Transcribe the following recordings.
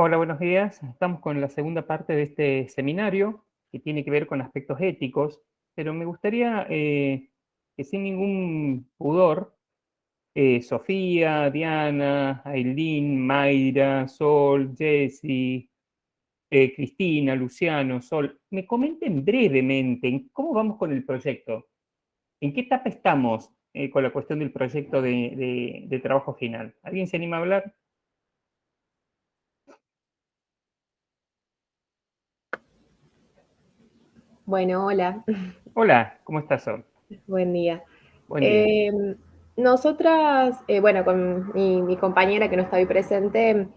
Hola, buenos días. Estamos con la segunda parte de este seminario que tiene que ver con aspectos éticos, pero me gustaría que sin ningún pudor, Sofía, Diana, Ailín, Mayra, Sol, Jessy, Cristina, Luciano, Sol, me comenten brevemente en cómo vamos con el proyecto, en qué etapa estamos con la cuestión del proyecto de trabajo final. ¿Alguien se anima a hablar? Bueno, hola, Hola, ¿cómo estás, Sol? buen día. Buen día. Eh, Nosotras, bueno, con mi compañera que no está hoy presente,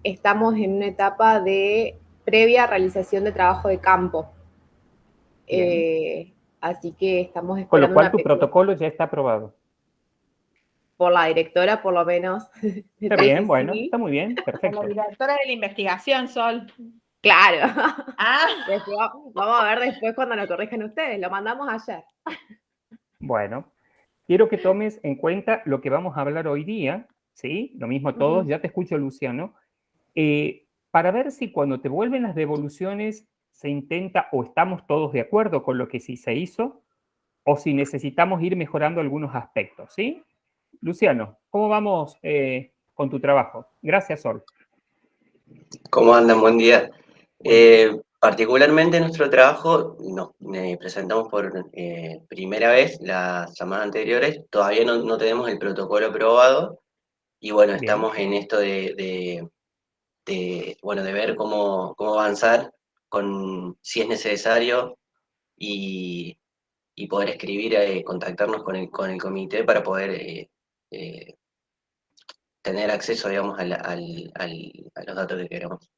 estamos en una etapa de previa realización de trabajo de campo. Bien. Así que estamos Con lo esperando cual una tu pequeña, protocolo ya está aprobado. por la directora, por lo menos, me Está bien, parece bueno, sí. está muy bien, Por la perfecto. directora de la investigación, Sol. Claro. Ah, Después, vamos a ver después cuando lo corrijan ustedes. Lo mandamos ayer. Bueno, quiero que tomes en cuenta lo que vamos a hablar hoy día, ¿sí? Lo mismo todos, Ujú. ya te escucho, Luciano, para ver si cuando te vuelven las devoluciones se intenta o estamos todos de acuerdo con lo que sí se hizo o si necesitamos ir mejorando algunos aspectos, ¿sí? Luciano, ¿cómo vamos con tu trabajo? Gracias, Sol. ¿Cómo andan? Buen día. Buen día. Particularmente nuestro trabajo, nos presentamos por primera vez las semanas anteriores, todavía no tenemos el protocolo aprobado y bueno, Bien. estamos en esto bueno, de ver cómo avanzar con si es necesario y, y poder escribir, contactarnos con el comité para poder eh, tener acceso, digamos, a los datos que queremos,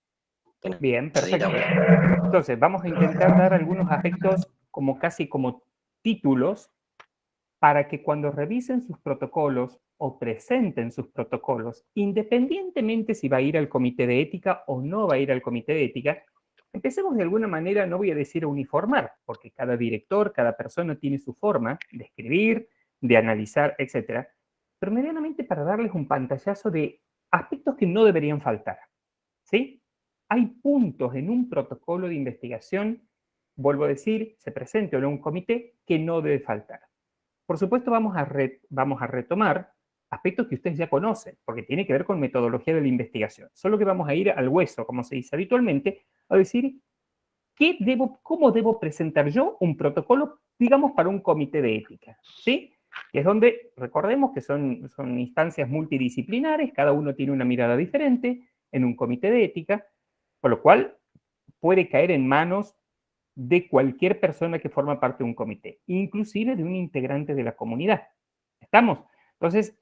que Bien, necesitamos. perfecto. Entonces, vamos a intentar dar algunos aspectos como casi como títulos para que cuando revisen sus protocolos o presenten sus protocolos, independientemente si va a ir al comité de ética o no va a ir al comité de ética, empecemos de alguna manera, no voy a decir a uniformar, porque cada director, cada persona tiene su forma de escribir, de analizar, etcétera, pero medianamente para darles un pantallazo de aspectos que no deberían faltar. ¿Sí? Hay puntos en un protocolo de investigación, vuelvo a decir, se presente o no un comité, que no debe faltar. Por supuesto, vamos a retomar aspectos que ustedes ya conocen, porque tiene que ver con metodología de la investigación. Solo que vamos a ir al hueso, como se dice habitualmente, a decir cómo debo presentar yo un protocolo, digamos, para un comité de ética. ¿Sí? Que es donde, recordemos que son instancias multidisciplinares, cada uno tiene una mirada diferente en un comité de ética, por lo cual puede caer en manos de cualquier persona que forma parte de un comité, inclusive de un integrante de la comunidad. ¿Estamos? Entonces,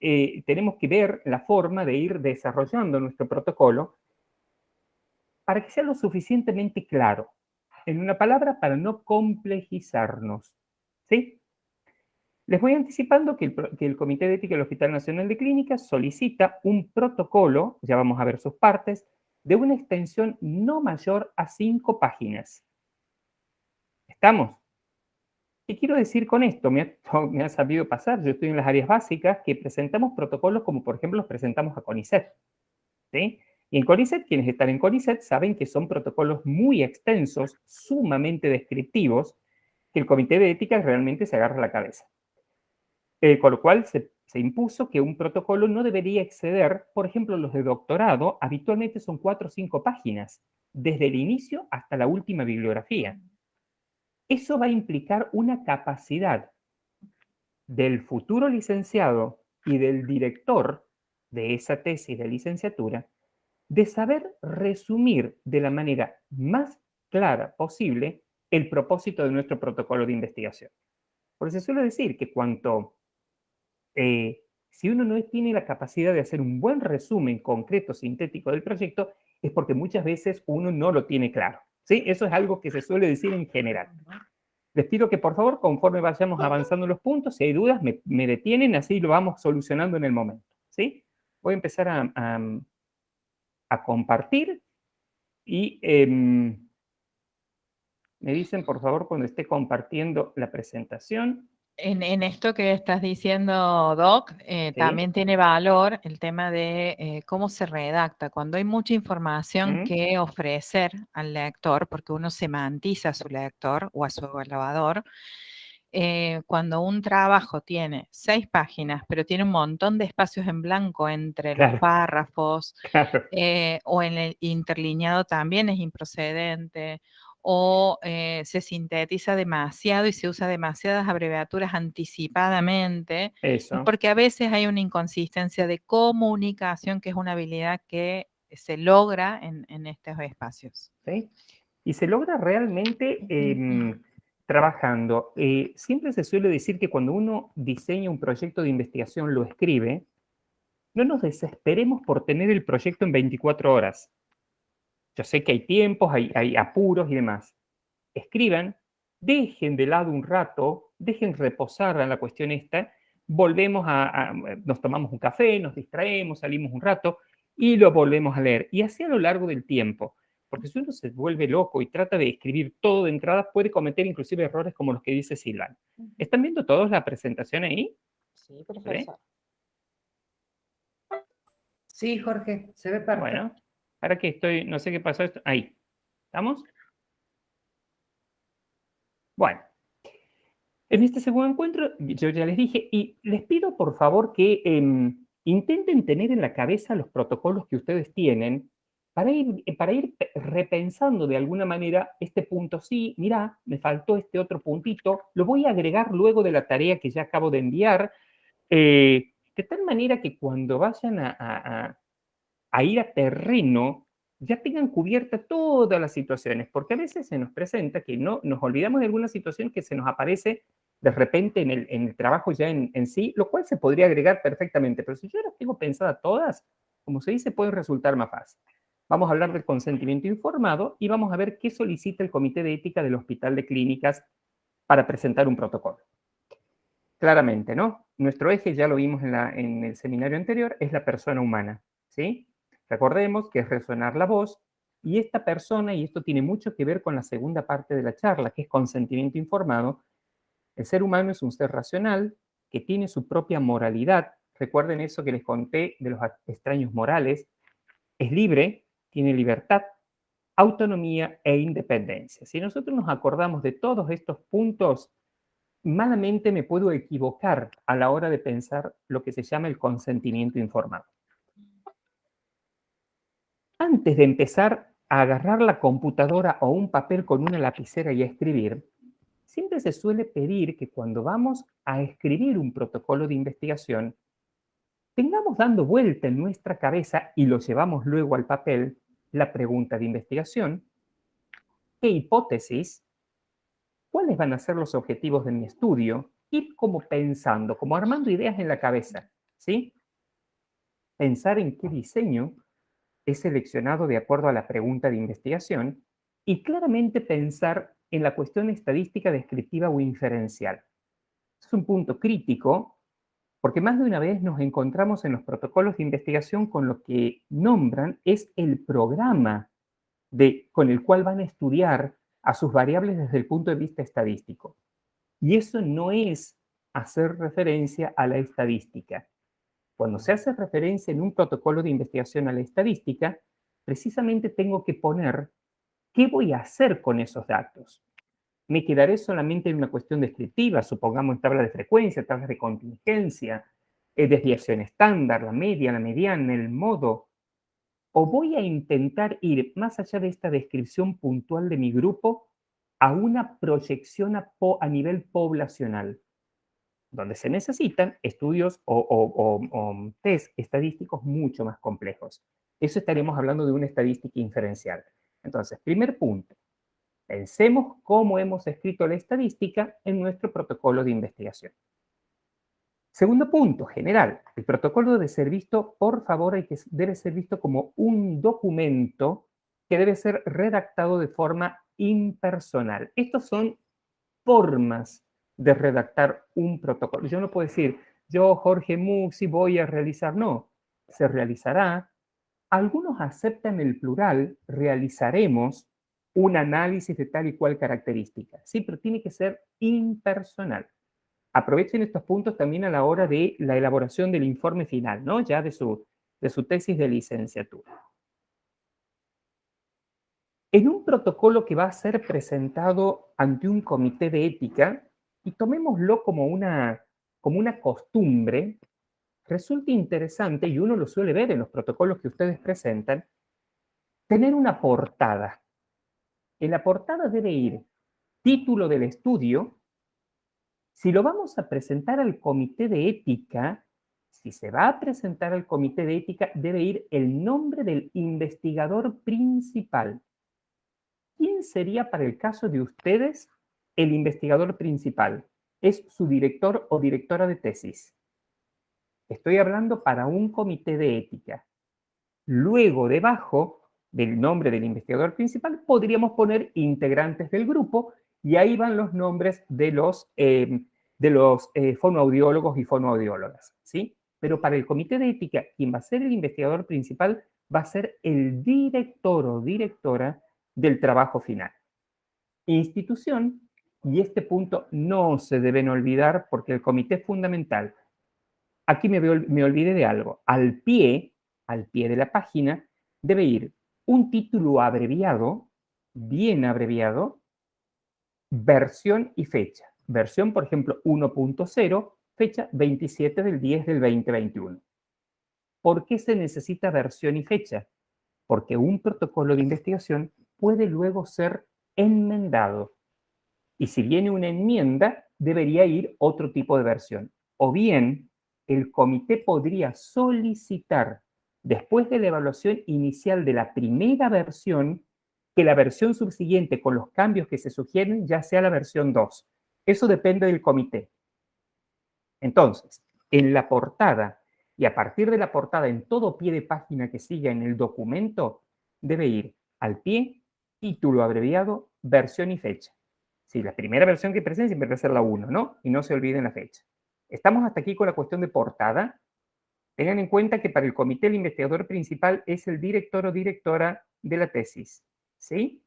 tenemos que ver la forma de ir desarrollando nuestro protocolo para que sea lo suficientemente claro. En una palabra, para no complejizarnos. ¿Sí? Les voy anticipando que el Comité de Ética del Hospital Nacional de Clínicas solicita un protocolo, ya vamos a ver sus partes, de una extensión no mayor a 5 páginas. ¿Estamos? ¿Qué quiero decir con esto? Me ha sabido pasar, yo estoy en las áreas básicas que presentamos protocolos como por ejemplo los presentamos a CONICET. ¿Sí? Y en CONICET, quienes están en CONICET saben que son protocolos muy extensos, sumamente descriptivos, que el comité de ética realmente se agarra la cabeza. Con lo cual se impuso que un protocolo no debería exceder, por ejemplo, los de doctorado, habitualmente son 4 o 5 páginas, desde el inicio hasta la última bibliografía. Eso va a implicar una capacidad del futuro licenciado y del director de esa tesis de licenciatura de saber resumir de la manera más clara posible el propósito de nuestro protocolo de investigación. Porque se suele decir que si uno no tiene la capacidad de hacer un buen resumen concreto, sintético del proyecto, es porque muchas veces uno no lo tiene claro. ¿Sí? Eso es algo que se suele decir en general. Les pido que por favor, conforme vayamos avanzando en los puntos, si hay dudas, me detienen, así lo vamos solucionando en el momento. ¿Sí? Voy a empezar a compartir y me dicen por favor cuando esté compartiendo la presentación. En esto que estás diciendo, Doc, ¿Sí? también tiene valor el tema de cómo se redacta. Cuando hay mucha información que ofrecer al lector, porque uno semantiza a su lector o a su evaluador, cuando un trabajo tiene 6 páginas, pero tiene un montón de espacios en blanco entre los Claro, párrafos, claro. o en el interlineado también es improcedente, o se sintetiza demasiado y se usa demasiadas abreviaturas anticipadamente, es Eso. porque a veces hay una inconsistencia de comunicación, que es una habilidad que se logra en estos espacios. ¿Sí? Y se logra realmente trabajando. Siempre se suele decir que cuando uno diseña un proyecto de investigación, lo escribe, no nos desesperemos por tener el proyecto en 24 horas. Yo sé que hay tiempos, hay apuros y demás. Escriban, dejen de lado un rato, dejen reposar a la cuestión esta, volvemos nos tomamos un café, nos distraemos, salimos un rato y lo volvemos a leer. Y así a lo largo del tiempo. Porque si uno se vuelve loco y trata de escribir todo de entrada, puede cometer inclusive errores como los que dice Silvan. ¿Están viendo todos la presentación ahí? Sí, ¿Se ve? profesor. Sí, Jorge, se ve perfecto. Bueno, ahora que estoy, no sé qué pasó esto. Ahí. ¿Estamos? Bueno, en este segundo encuentro, yo ya les dije, y les pido por favor que intenten tener en la cabeza los protocolos que ustedes tienen para ir repensando de alguna manera este punto. Sí, mira, me faltó este otro puntito, lo voy a agregar luego de la tarea que ya acabo de enviar, de tal manera que cuando vayan a ir a terreno, ya tengan cubierta todas las situaciones, porque a veces se nos presenta que no nos olvidamos de alguna situación que se nos aparece de repente en el trabajo ya en sí, lo cual se podría agregar perfectamente, pero si yo las tengo pensadas todas, como se dice, pueden resultar más fácil. Vamos a hablar del consentimiento informado y vamos a ver qué solicita el Comité de Ética del Hospital de Clínicas para presentar un protocolo. Claramente, ¿no? Nuestro eje, ya lo vimos en el seminario anterior, es la persona humana, ¿sí? Recordemos que es resonar la voz y esta persona, y esto tiene mucho que ver con la segunda parte de la charla, que es consentimiento informado, el ser humano es un ser racional que tiene su propia moralidad. Recuerden eso que les conté de los extraños morales. Es libre, tiene libertad, autonomía e independencia. Si nosotros nos acordamos de todos estos puntos, malamente me puedo equivocar a la hora de pensar lo que se llama el consentimiento informado. Antes de empezar a agarrar la computadora o un papel con una lapicera y a escribir, siempre se suele pedir que cuando vamos a escribir un protocolo de investigación, tengamos dando vuelta en nuestra cabeza y lo llevamos luego al papel, la pregunta de investigación, qué hipótesis, cuáles van a ser los objetivos de mi estudio, ir como pensando, como armando ideas en la cabeza, ¿sí? Pensar en qué diseño es seleccionado de acuerdo a la pregunta de investigación y claramente pensar en la cuestión estadística descriptiva o inferencial. Es un punto crítico porque más de una vez nos encontramos en los protocolos de investigación con lo que nombran es el programa con el cual van a estudiar a sus variables desde el punto de vista estadístico. Y eso no es hacer referencia a la estadística. Cuando se hace referencia en un protocolo de investigación a la estadística, precisamente tengo que poner qué voy a hacer con esos datos. ¿Me quedaré solamente en una cuestión descriptiva, supongamos en tabla de frecuencia, tablas de contingencia, desviación estándar, la media, la mediana, el modo? ¿O voy a intentar ir más allá de esta descripción puntual de mi grupo a una proyección a nivel poblacional, donde se necesitan estudios o test estadísticos mucho más complejos? Eso estaremos hablando de una estadística inferencial. Entonces, primer punto, pensemos cómo hemos escrito la estadística en nuestro protocolo de investigación. Segundo punto, general. El protocolo debe ser visto, por favor, debe ser visto como un documento que debe ser redactado de forma impersonal. Estas son formas de redactar un protocolo. Yo no puedo decir, yo, Jorge Muxi, voy a realizar. No, se realizará. Algunos aceptan el plural, realizaremos un análisis de tal y cual característica. Sí, pero tiene que ser impersonal. aprovechen estos puntos también a la hora de la elaboración del informe final, ¿no? Ya de su tesis de licenciatura. En un protocolo que va a ser presentado ante un comité de ética, y tomémoslo como una costumbre, resulta interesante, y uno lo suele ver en los protocolos que ustedes presentan, tener una portada. En la portada debe ir título del estudio. Si lo vamos a presentar al comité de ética, si se va a presentar al comité de ética, debe ir el nombre del investigador principal. ¿Quién sería para el caso de ustedes el investigador principal? Es su director o directora de tesis. Estoy hablando para un comité de ética. Luego, debajo del nombre del investigador principal, podríamos poner integrantes del grupo y ahí van los nombres de los fonoaudiólogos y fonoaudiólogas, ¿sí? Pero para el comité de ética, quien va a ser el investigador principal va a ser el director o directora del trabajo final. Institución, y este punto no se deben olvidar porque el comité es fundamental. Aquí me olvidé de algo. Al pie de la página, debe ir un título abreviado, bien abreviado, versión y fecha. Versión, por ejemplo, 1.0, fecha 27 del 10 del 2021. ¿Por qué se necesita versión y fecha? Porque un protocolo de investigación puede luego ser enmendado. Y si viene una enmienda, debería ir otro tipo de versión. O bien, el comité podría solicitar, después de la evaluación inicial de la primera versión, que la versión subsiguiente con los cambios que se sugieren ya sea la versión 2. Eso depende del comité. Entonces, en la portada y a partir de la portada, en todo pie de página que siga en el documento, debe ir al pie, título abreviado, versión y fecha. Sí, la primera versión que presenten siempre va a ser la 1, ¿no? Y no se olviden la fecha. Estamos hasta aquí con la cuestión de portada. Tengan en cuenta que para el comité el investigador principal es el director o directora de la tesis, ¿sí?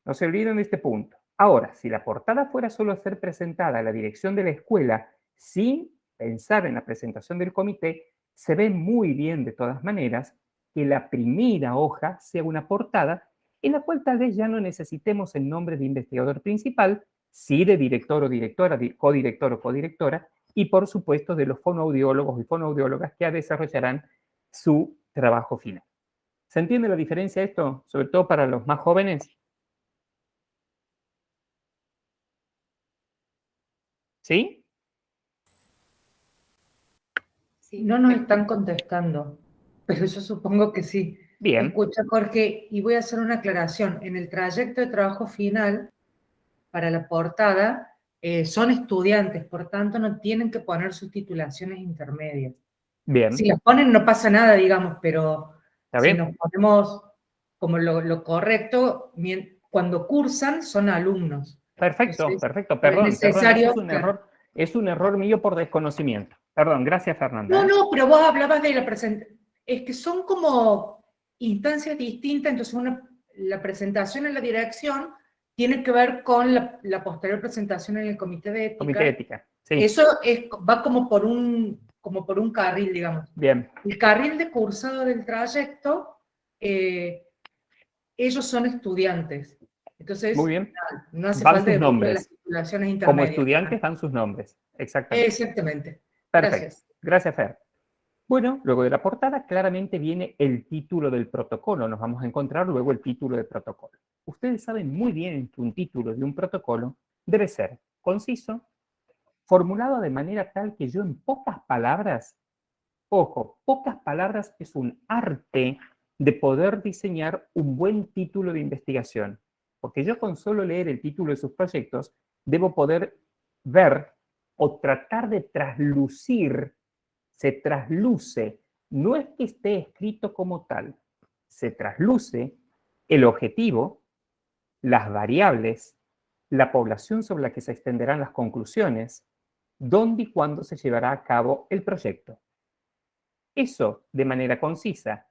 No se olviden de este punto. Ahora, si la portada fuera solo a ser presentada a la dirección de la escuela sin pensar en la presentación del comité, se ve muy bien de todas maneras que la primera hoja sea una portada en la cual tal vez ya no necesitemos el nombre de investigador principal, sí de director o directora, codirector o codirectora, y por supuesto de los fonoaudiólogos y fonoaudiólogas que desarrollarán su trabajo final. ¿Se entiende la diferencia de esto, sobre todo para los más jóvenes? ¿Sí? Sí, No nos están contestando, pero yo supongo que sí. Bien. Escucha, Jorge, y voy a hacer una aclaración. En el trayecto de trabajo final, para la portada, son estudiantes, por tanto no tienen que poner sus titulaciones intermedias. Bien. Si las ponen no pasa nada, digamos, pero ¿Está si bien? nos ponemos como lo correcto, cuando cursan son alumnos. Perfecto, Entonces, perfecto. no es Perdón, necesario, eso es un error mío por desconocimiento. Perdón, gracias, Fernanda. No, pero vos hablabas de la presentación. Es que son como instancias distintas, entonces la presentación en la dirección tiene que ver con la posterior presentación en el comité de ética. Comité de ética, sí. Eso va como por un carril, digamos. Bien. El carril de cursado del trayecto, ellos son estudiantes. Entonces, Muy bien. no hace Van falta sus que pongan las nombres. titulaciones intermedias. Como estudiantes dan sus nombres. Exactamente. Exactamente. Perfecto. Gracias. Gracias, Fer. Bueno, luego de la portada claramente viene el título del protocolo. Nos vamos a encontrar luego el título del protocolo. Ustedes saben muy bien que un título de un protocolo debe ser conciso, formulado de manera tal que yo en pocas palabras, ojo, pocas palabras es un arte de poder diseñar un buen título de investigación. Porque yo con solo leer el título de sus proyectos debo poder ver o tratar de traslucir. Se trasluce, no es que esté escrito como tal, se trasluce el objetivo, las variables, la población sobre la que se extenderán las conclusiones, dónde y cuándo se llevará a cabo el proyecto. Eso, de manera concisa,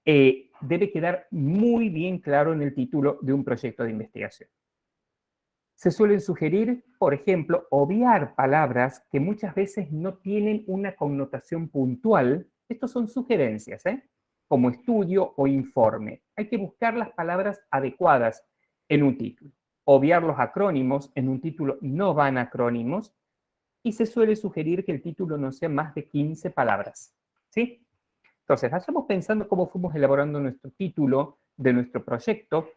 debe quedar muy bien claro en el título de un proyecto de investigación. Se suelen sugerir, por ejemplo, obviar palabras que muchas veces no tienen una connotación puntual. Estos son sugerencias, como estudio o informe. Hay que buscar las palabras adecuadas en un título. Obviar los acrónimos, en un título no van acrónimos, y se suele sugerir que el título no sea más de 15 palabras, ¿sí? Entonces, vayamos pensando cómo fuimos elaborando nuestro título de nuestro proyecto,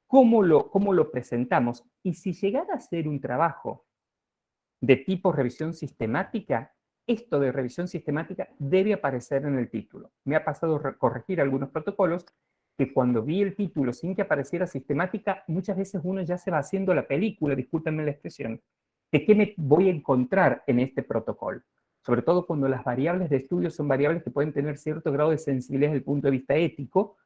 cómo lo presentamos, y si llegara a ser un trabajo de tipo revisión sistemática, esto de revisión sistemática debe aparecer en el título. Me ha pasado corregir algunos protocolos que cuando vi el título sin que apareciera sistemática, muchas veces uno ya se va haciendo la película, discúlpenme la expresión, de qué me voy a encontrar en este protocolo. Sobre todo cuando las variables de estudio son variables que pueden tener cierto grado de sensibilidad desde el punto de vista ético,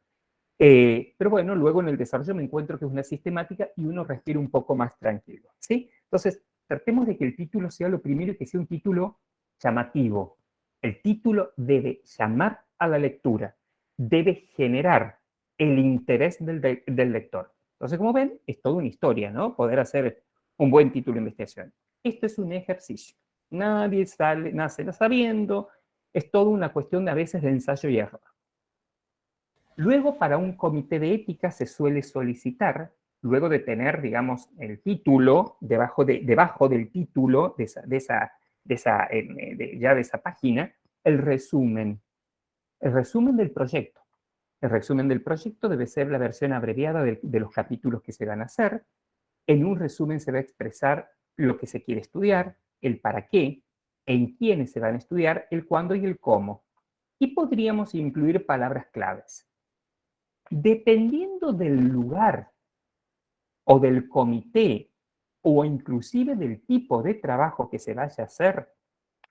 pero bueno, luego en el desarrollo me encuentro que es una sistemática y uno respira un poco más tranquilo, ¿sí? Entonces, tratemos de que el título sea lo primero y que sea un título llamativo. El título debe llamar a la lectura, debe generar el interés del lector. Entonces, como ven, es toda una historia, ¿no? Poder hacer un buen título de investigación. Esto es un ejercicio. Nadie nace sabiendo, es toda una cuestión de a veces de ensayo y error. Luego, para un comité de ética se suele solicitar, luego de tener, digamos, el título, debajo del título de esa página, el resumen del proyecto. El resumen del proyecto debe ser la versión abreviada de los capítulos que se van a hacer. En un resumen se va a expresar lo que se quiere estudiar, el para qué, en quiénes se van a estudiar, el cuándo y el cómo. Y podríamos incluir palabras claves. Dependiendo del lugar o del comité o inclusive del tipo de trabajo que se vaya a hacer,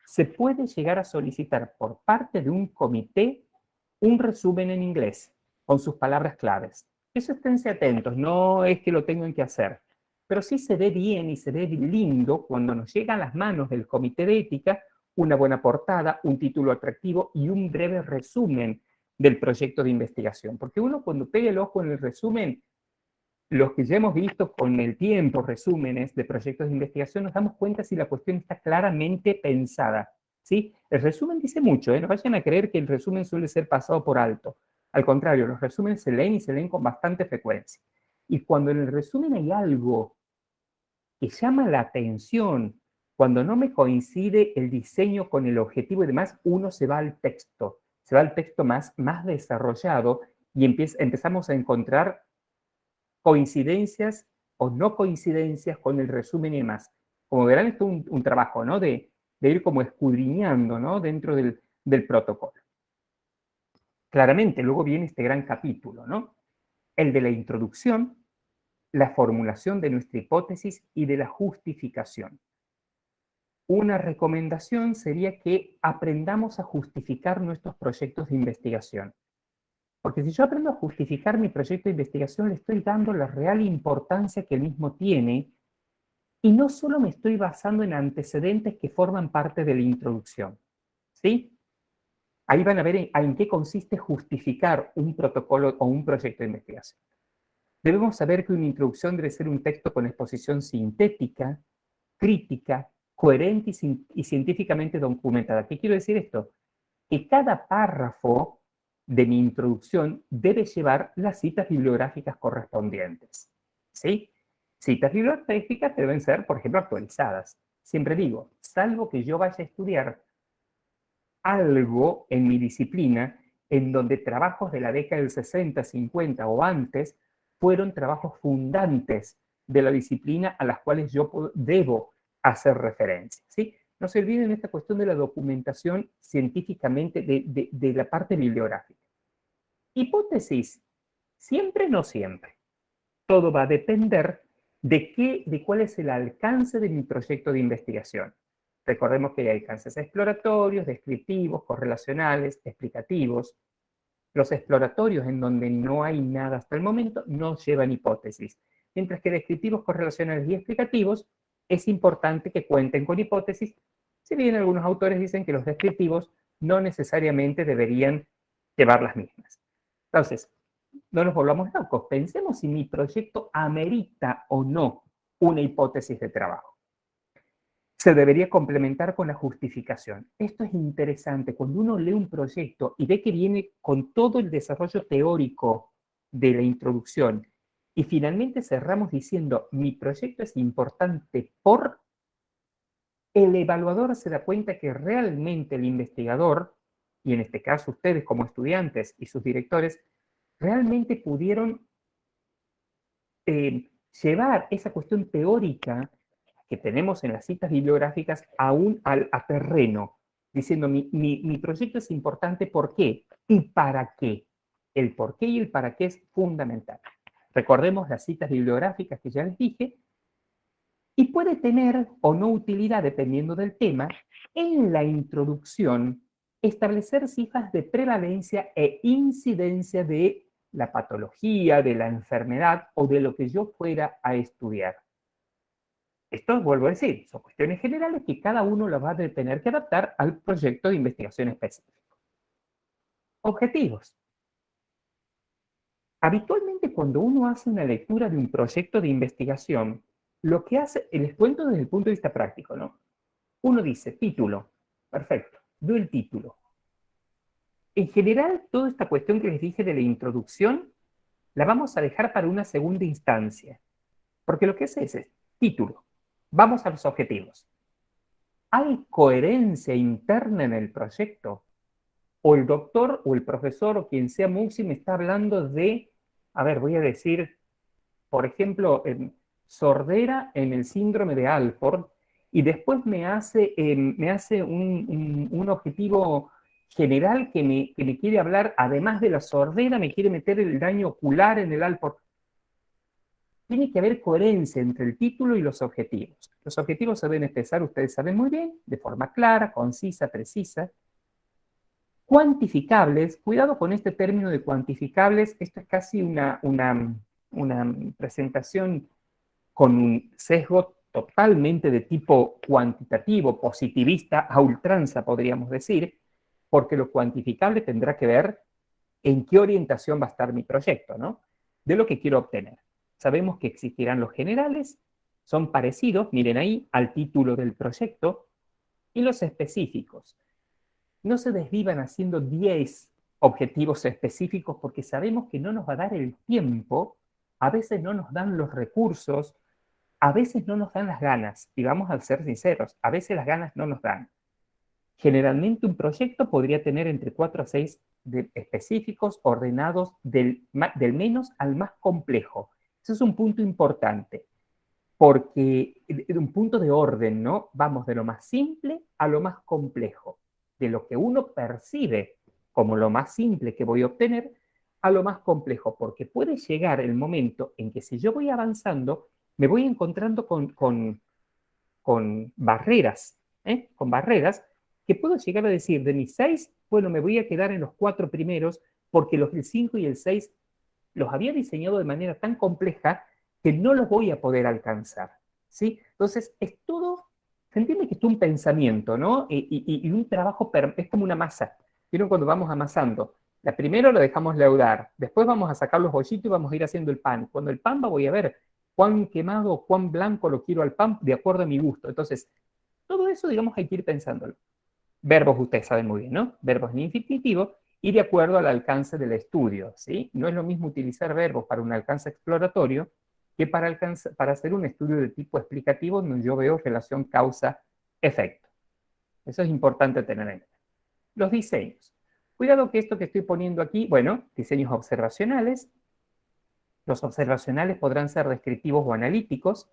se puede llegar a solicitar por parte de un comité un resumen en inglés con sus palabras claves. Eso esténse atentos, no es que lo tengan que hacer, pero sí se ve bien y se ve lindo cuando nos llega a las manos del comité de ética una buena portada, un título atractivo y un breve resumen del proyecto de investigación. Porque uno cuando pega el ojo en el resumen, los que ya hemos visto con el tiempo resúmenes de proyectos de investigación, nos damos cuenta si la cuestión está claramente pensada, ¿sí? El resumen dice mucho, no vayan a creer que el resumen suele ser pasado por alto. Al contrario, los resúmenes se leen y se leen con bastante frecuencia. Y cuando en el resumen hay algo que llama la atención, cuando no me coincide el diseño con el objetivo y demás, uno se va al texto más desarrollado y empezamos a encontrar coincidencias o no coincidencias con el resumen y demás. Como verán, esto es un trabajo, ¿no? De ir como escudriñando, ¿no? Dentro del protocolo. Claramente, luego viene este gran capítulo, ¿no? El de la introducción, la formulación de nuestra hipótesis y de la justificación. Una recomendación sería que aprendamos a justificar nuestros proyectos de investigación. Porque si yo aprendo a justificar mi proyecto de investigación, le estoy dando la real importancia que el mismo tiene y no solo me estoy basando en antecedentes que forman parte de la introducción. ¿Sí? Ahí van a ver en qué consiste justificar un protocolo o un proyecto de investigación. Debemos saber que una introducción debe ser un texto con exposición sintética, crítica, coherente y científicamente documentada. ¿Qué quiero decir esto? Que cada párrafo de mi introducción debe llevar las citas bibliográficas correspondientes. ¿Sí? Citas bibliográficas deben ser, por ejemplo, actualizadas. Siempre digo, salvo que yo vaya a estudiar algo en mi disciplina en donde trabajos de la década del 60, 50 o antes fueron trabajos fundantes de la disciplina a las cuales yo debo hacer referencia, ¿sí? No se olviden esta cuestión de la documentación científicamente de la parte bibliográfica. Hipótesis, siempre, no siempre. Todo va a depender de cuál es el alcance de mi proyecto de investigación. Recordemos que hay alcances exploratorios, descriptivos, correlacionales, explicativos. Los exploratorios, en donde no hay nada hasta el momento, no llevan hipótesis. Mientras que descriptivos, correlacionales y explicativos, es importante que cuenten con hipótesis, si bien algunos autores dicen que los descriptivos no necesariamente deberían llevar las mismas. Entonces, no nos volvamos locos, pensemos si mi proyecto amerita o no una hipótesis de trabajo. Se debería complementar con la justificación. Esto es interesante. Cuando uno lee un proyecto y ve que viene con todo el desarrollo teórico de la introducción y finalmente cerramos diciendo, mi proyecto es importante por... El evaluador se da cuenta que realmente el investigador, y en este caso ustedes como estudiantes y sus directores, realmente pudieron llevar esa cuestión teórica que tenemos en las citas bibliográficas a terreno, diciendo mi proyecto es importante, ¿por qué? ¿Y para qué? El por qué y el para qué es fundamental. Recordemos las citas bibliográficas que ya les dije, y puede tener o no utilidad, dependiendo del tema, en la introducción, establecer cifras de prevalencia e incidencia de la patología, de la enfermedad o de lo que yo fuera a estudiar. Esto, vuelvo a decir, son cuestiones generales que cada uno las va a tener que adaptar al proyecto de investigación específico. Objetivos. Habitualmente, cuando uno hace una lectura de un proyecto de investigación, lo que hace, les cuento desde el punto de vista práctico, ¿no? Uno dice, título, perfecto, doy el título. En general, toda esta cuestión que les dije de la introducción, la vamos a dejar para una segunda instancia, porque lo que es ese título. Vamos a los objetivos. ¿Hay coherencia interna en el proyecto? O el doctor o el profesor o quien sea Muxi me está hablando de, a ver, voy a decir, por ejemplo, sordera en el síndrome de Alford, y después me hace un objetivo general que me quiere hablar, además de la sordera, me quiere meter el daño ocular en el Alford. Tiene que haber coherencia entre el título y los objetivos. Los objetivos se deben expresar, ustedes saben muy bien, de forma clara, concisa, precisa. Cuantificables, cuidado con este término de cuantificables, esto es casi una presentación con un sesgo totalmente de tipo cuantitativo, positivista, a ultranza, podríamos decir, porque lo cuantificable tendrá que ver en qué orientación va a estar mi proyecto, ¿no? De lo que quiero obtener. Sabemos que existirán los generales, son parecidos, miren ahí, al título del proyecto, y los específicos. No se desvivan haciendo 10 objetivos específicos porque sabemos que no nos va a dar el tiempo, a veces no nos dan los recursos, a veces no nos dan las ganas, y vamos a ser sinceros, a veces las ganas no nos dan. Generalmente un proyecto podría tener entre 4 a 6 específicos ordenados del menos al más complejo. Eso es un punto importante, porque un punto de orden, ¿no? Vamos de lo más simple a lo más complejo, de lo que uno percibe como lo más simple que voy a obtener a lo más complejo, porque puede llegar el momento en que si yo voy avanzando, me voy encontrando con barreras, con barreras que puedo llegar a decir, de mis 6, bueno, me voy a quedar en los 4 primeros, porque los del 5 y el 6 los había diseñado de manera tan compleja que no los voy a poder alcanzar, ¿sí? Entonces, es todo, se entiende que es un pensamiento, ¿no? Y un trabajo, es como una masa. ¿Vieron cuando vamos amasando? La primero lo dejamos leudar, después vamos a sacar los bollitos y vamos a ir haciendo el pan. Cuando el pan va, voy a ver cuán quemado o cuán blanco lo quiero al pan de acuerdo a mi gusto. Entonces, todo eso, digamos, hay que ir pensándolo. Verbos, ustedes saben muy bien, ¿no? Verbos en infinitivo y de acuerdo al alcance del estudio, ¿sí? No es lo mismo utilizar verbos para un alcance exploratorio que para hacer un estudio de tipo explicativo donde yo veo relación causa-efecto. Eso es importante tener en cuenta. Los diseños. Cuidado que esto que estoy poniendo aquí, bueno, diseños observacionales. Los observacionales podrán ser descriptivos o analíticos.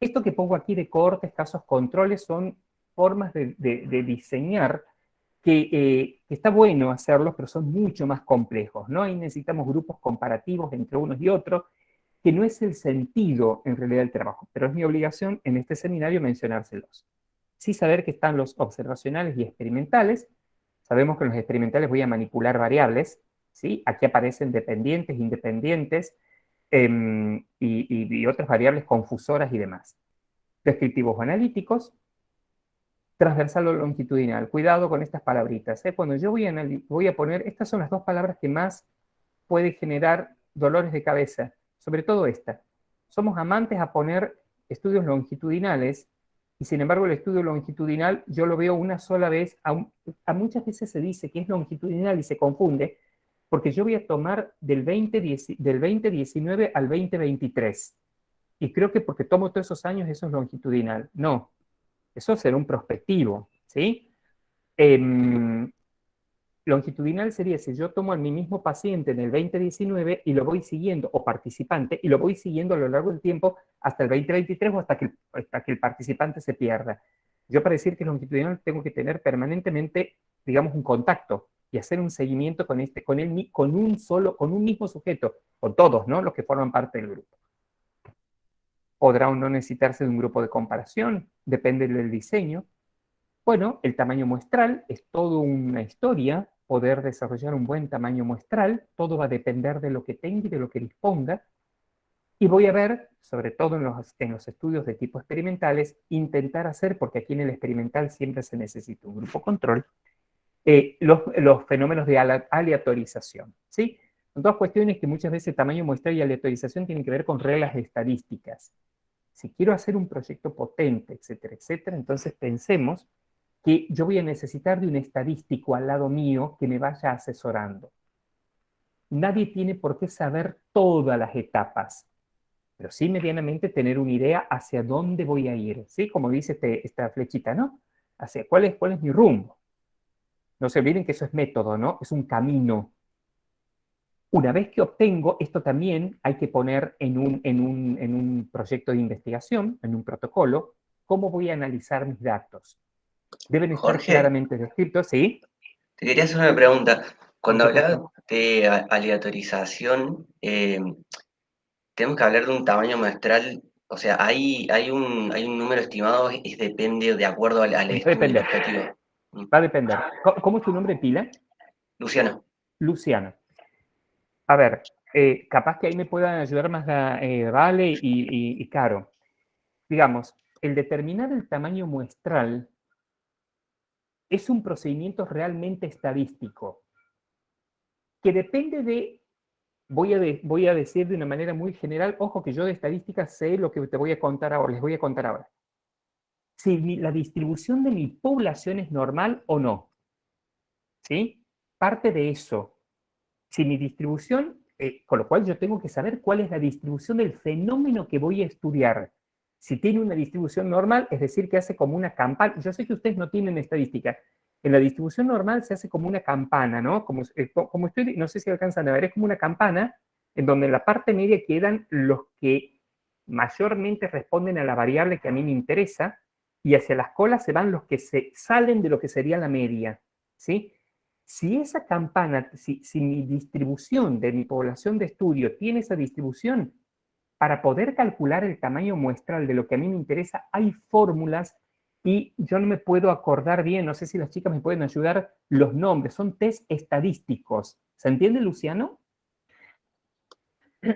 Esto que pongo aquí de cohortes, casos, controles son formas de diseñar que está bueno hacerlos, pero son mucho más complejos, ¿no? Ahí necesitamos grupos comparativos entre unos y otros, que no es el sentido en realidad del trabajo, pero es mi obligación en este seminario mencionárselos. Sí saber que están los observacionales y experimentales. Sabemos que en los experimentales voy a manipular variables, ¿sí? Aquí aparecen dependientes, independientes, y otras variables confusoras y demás. Descriptivos o analíticos, transversal o longitudinal. Cuidado con estas palabritas. Cuando yo voy a poner, estas son las dos palabras que más pueden generar dolores de cabeza, sobre todo esta. Somos amantes a poner estudios longitudinales, y sin embargo el estudio longitudinal yo lo veo una sola vez, a muchas veces se dice que es longitudinal y se confunde, porque yo voy a tomar del 2019 al 2023, y creo que porque tomo todos esos años eso es longitudinal. No, eso será un prospectivo, ¿sí? Longitudinal sería si yo tomo a mi mismo paciente en el 2019 y lo voy siguiendo, o participante, y lo voy siguiendo a lo largo del tiempo hasta el 2023 o hasta que el participante se pierda. Yo para decir que es longitudinal tengo que tener permanentemente, digamos, un contacto y hacer un seguimiento con un mismo sujeto, con todos, ¿no? Los que forman parte del grupo. Podrá o no necesitarse de un grupo de comparación, depende del diseño. Bueno, el tamaño muestral es toda una historia, poder desarrollar un buen tamaño muestral, todo va a depender de lo que tenga y de lo que disponga. Y voy a ver, sobre todo en los estudios de tipo experimentales, intentar hacer, porque aquí en el experimental siempre se necesita un grupo control, los fenómenos de aleatorización, ¿sí? Son dos cuestiones que muchas veces tamaño muestral y aleatorización tienen que ver con reglas estadísticas. Si quiero hacer un proyecto potente, etcétera, etcétera, entonces pensemos que yo voy a necesitar de un estadístico al lado mío que me vaya asesorando. Nadie tiene por qué saber todas las etapas, pero sí medianamente tener una idea hacia dónde voy a ir, ¿sí? Como dice esta flechita, ¿no? Hacia cuál es mi rumbo. No se olviden que eso es método, ¿no? Es un camino. Una vez que obtengo, esto también hay que poner en un proyecto de investigación, en un protocolo, cómo voy a analizar mis datos. Deben estar Jorge, claramente descritos, ¿sí? te quería hacer una pregunta. Cuando Por supuesto. hablabas de aleatorización, tenemos que hablar de un tamaño muestral, o sea, hay un número estimado, depende de acuerdo al Va a estudio, al depender. objetivo. Va a depender. ¿Cómo es tu nombre, pila? Luciano, Luciana. A ver, capaz que ahí me puedan ayudar más Vale y Caro. Digamos, el determinar el tamaño muestral es un procedimiento realmente estadístico que depende de, voy a decir de una manera muy general, ojo que yo de estadística sé lo que te voy a contar ahora, les voy a contar ahora. Si la distribución de mi población es normal o no, ¿sí? Parte de eso. Si mi distribución, con lo cual yo tengo que saber cuál es la distribución del fenómeno que voy a estudiar. Si tiene una distribución normal, es decir, que hace como una campana. Yo sé que ustedes no tienen estadística. En la distribución normal se hace como una campana, ¿no? Como estoy, no sé si alcanzan a ver, es como una campana en donde en la parte media quedan los que mayormente responden a la variable que a mí me interesa y hacia las colas se van los que se salen de lo que sería la media, ¿sí? Si esa campana, si mi distribución de mi población de estudio tiene esa distribución, para poder calcular el tamaño muestral de lo que a mí me interesa, hay fórmulas y yo no me puedo acordar bien, no sé si las chicas me pueden ayudar, los nombres, son test estadísticos. ¿Se entiende, Luciano?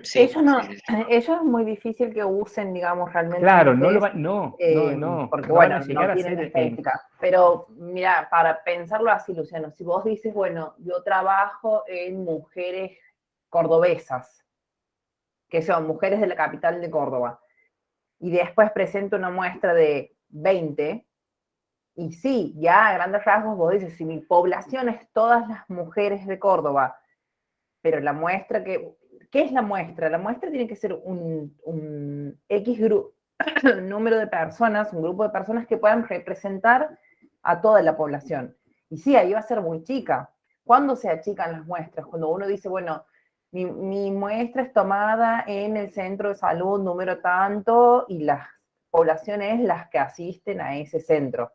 sí. Ellos es muy difícil que usen, digamos, realmente Claro, un no lo test, va, no, porque no van a bueno, llegar no a tienen ser estadística. Pero mira, para pensarlo así, Luciano, si vos dices, bueno, yo trabajo en mujeres cordobesas, que son mujeres de la capital de Córdoba, y después presento una muestra de 20, y sí, ya a grandes rasgos vos dices, si mi población es todas las mujeres de Córdoba, pero la muestra ¿qué es la muestra? La muestra tiene que ser un X número de personas, un grupo de personas que puedan representar a toda la población. Y sí, ahí va a ser muy chica. ¿Cuándo se achican las muestras? Cuando uno dice, bueno, mi muestra es tomada en el centro de salud número tanto y las poblaciones las que asisten a ese centro.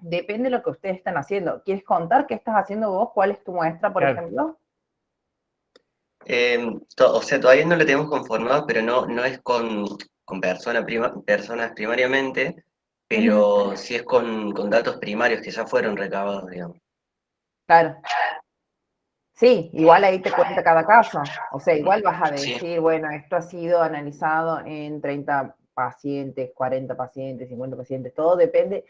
Depende de lo que ustedes están haciendo. ¿Quieres contar qué estás haciendo vos? ¿Cuál es tu muestra, por ejemplo? O sea, todavía no lo tenemos conformado, pero no es con personas primariamente, pero sí es con datos primarios que ya fueron recabados, digamos. Claro. Sí, igual ahí te cuenta cada caso. O sea, igual vas a decir, Sí. bueno, esto ha sido analizado en 30 pacientes, 40 pacientes, 50 pacientes, todo depende.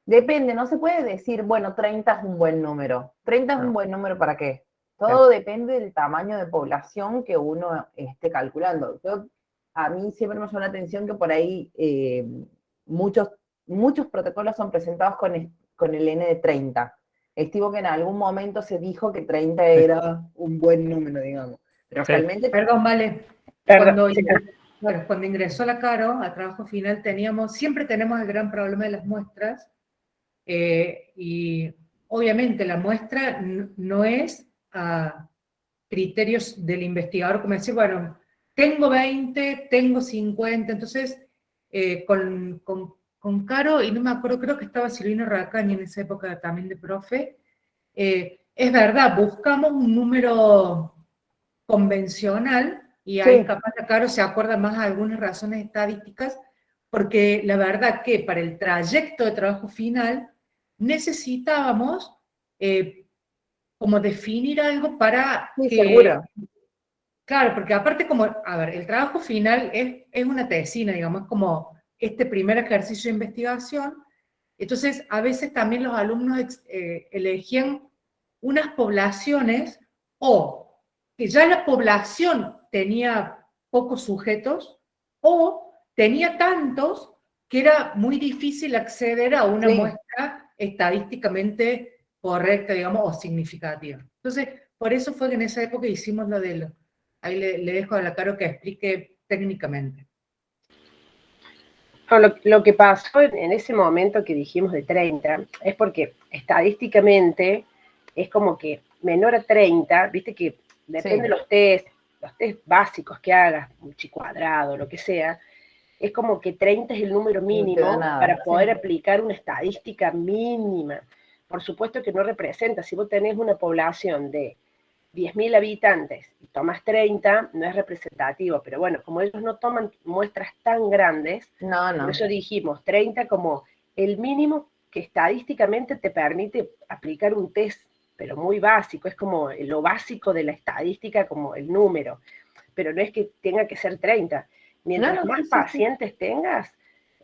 Depende, no se puede decir, bueno, 30 es un buen número. 30 es un buen número ¿para qué? Todo depende del tamaño de población que uno esté calculando. Yo a mí siempre me llamó la atención que por ahí muchos protocolos son presentados con el N de 30. Estimo que en algún momento se dijo que 30 era un buen número, digamos. Pero Sí. realmente... Perdón, vale. Cuando ingresó la Caro a trabajo final, siempre tenemos el gran problema de las muestras, y obviamente la muestra no es a criterios del investigador, como decir, bueno, tengo 20, tengo 50, entonces con Caro, y no me acuerdo, creo que estaba Silvina Racañi en esa época también de profe, es verdad, buscamos un número convencional, y ahí Sí. capaz la Caro se acuerda más de algunas razones estadísticas, porque la verdad que para el trayecto de trabajo final necesitábamos como definir algo para Sí, que... seguro. Claro, porque aparte como, a ver, el trabajo final es una tesina, digamos, es como este primer ejercicio de investigación. Entonces, a veces también los alumnos elegían unas poblaciones, o que ya la población tenía pocos sujetos, o tenía tantos que era muy difícil acceder a una Sí. muestra estadísticamente correcta, digamos, o significativa. Entonces, por eso fue que en esa época hicimos lo de lo... Ahí le dejo a la Caro que explique técnicamente. No, lo que pasó en ese momento que dijimos de 30 es porque estadísticamente es como que menor a 30, viste que depende de los test básicos que hagas, un chi cuadrado, lo que sea, es como que 30 es el número mínimo para poder aplicar una estadística mínima. Por supuesto que no representa, si vos tenés una población de 10.000 habitantes y tomas 30, no es representativo, pero bueno, como ellos no toman muestras tan grandes, por eso dijimos 30 como el mínimo que estadísticamente te permite aplicar un test, pero muy básico, es como lo básico de la estadística, como el número, pero no es que tenga que ser 30. Mientras más pacientes tengas,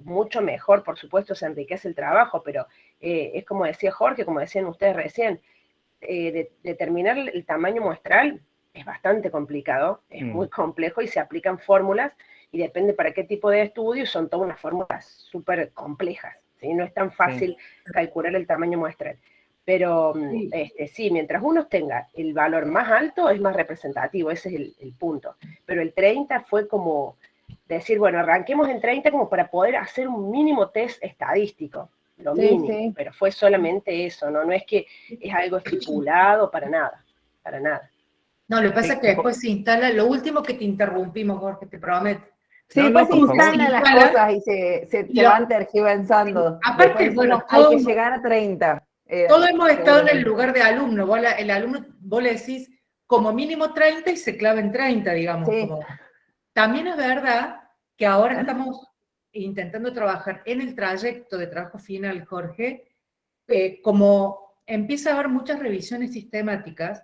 mucho mejor, por supuesto se enriquece el trabajo, pero es como decía Jorge, como decían ustedes recién, determinar el tamaño muestral es bastante complicado, es muy complejo y se aplican fórmulas y depende para qué tipo de estudio, son todas unas fórmulas súper complejas, ¿sí? No es tan fácil calcular el tamaño muestral. Pero sí, mientras uno tenga el valor más alto, es más representativo, ese es el punto. Pero el 30 fue como decir, bueno, arranquemos en 30 como para poder hacer un mínimo test estadístico. Lo mínimo, pero fue solamente eso, ¿no? No es que es algo estipulado para nada, para nada. No, lo que pasa es que después se instala, lo último que te interrumpimos, Jorge, te prometo. Sí, después se instalan las cosas y se van tergiversando. Aparte, bueno, hay que llegar a 30. Todos hemos estado en el lugar de alumno, el alumno, vos le decís como mínimo 30 y se clava en 30, digamos. Sí. Como. También es verdad que ahora estamos intentando trabajar en el trayecto de trabajo final, Jorge, como empieza a haber muchas revisiones sistemáticas,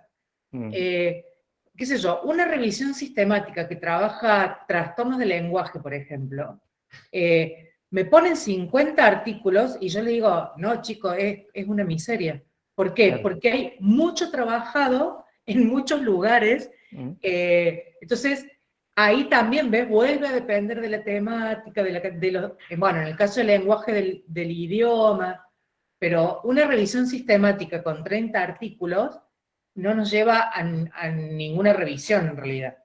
qué sé yo, una revisión sistemática que trabaja trastornos de lenguaje, por ejemplo, me ponen 50 artículos y yo le digo, no, chico, es una miseria. ¿Por qué? Claro. Porque hay mucho trabajado en muchos lugares, entonces ahí también, ¿ves? Vuelve a depender de la temática, bueno, en el caso del lenguaje del idioma, pero una revisión sistemática con 30 artículos no nos lleva a ninguna revisión en realidad.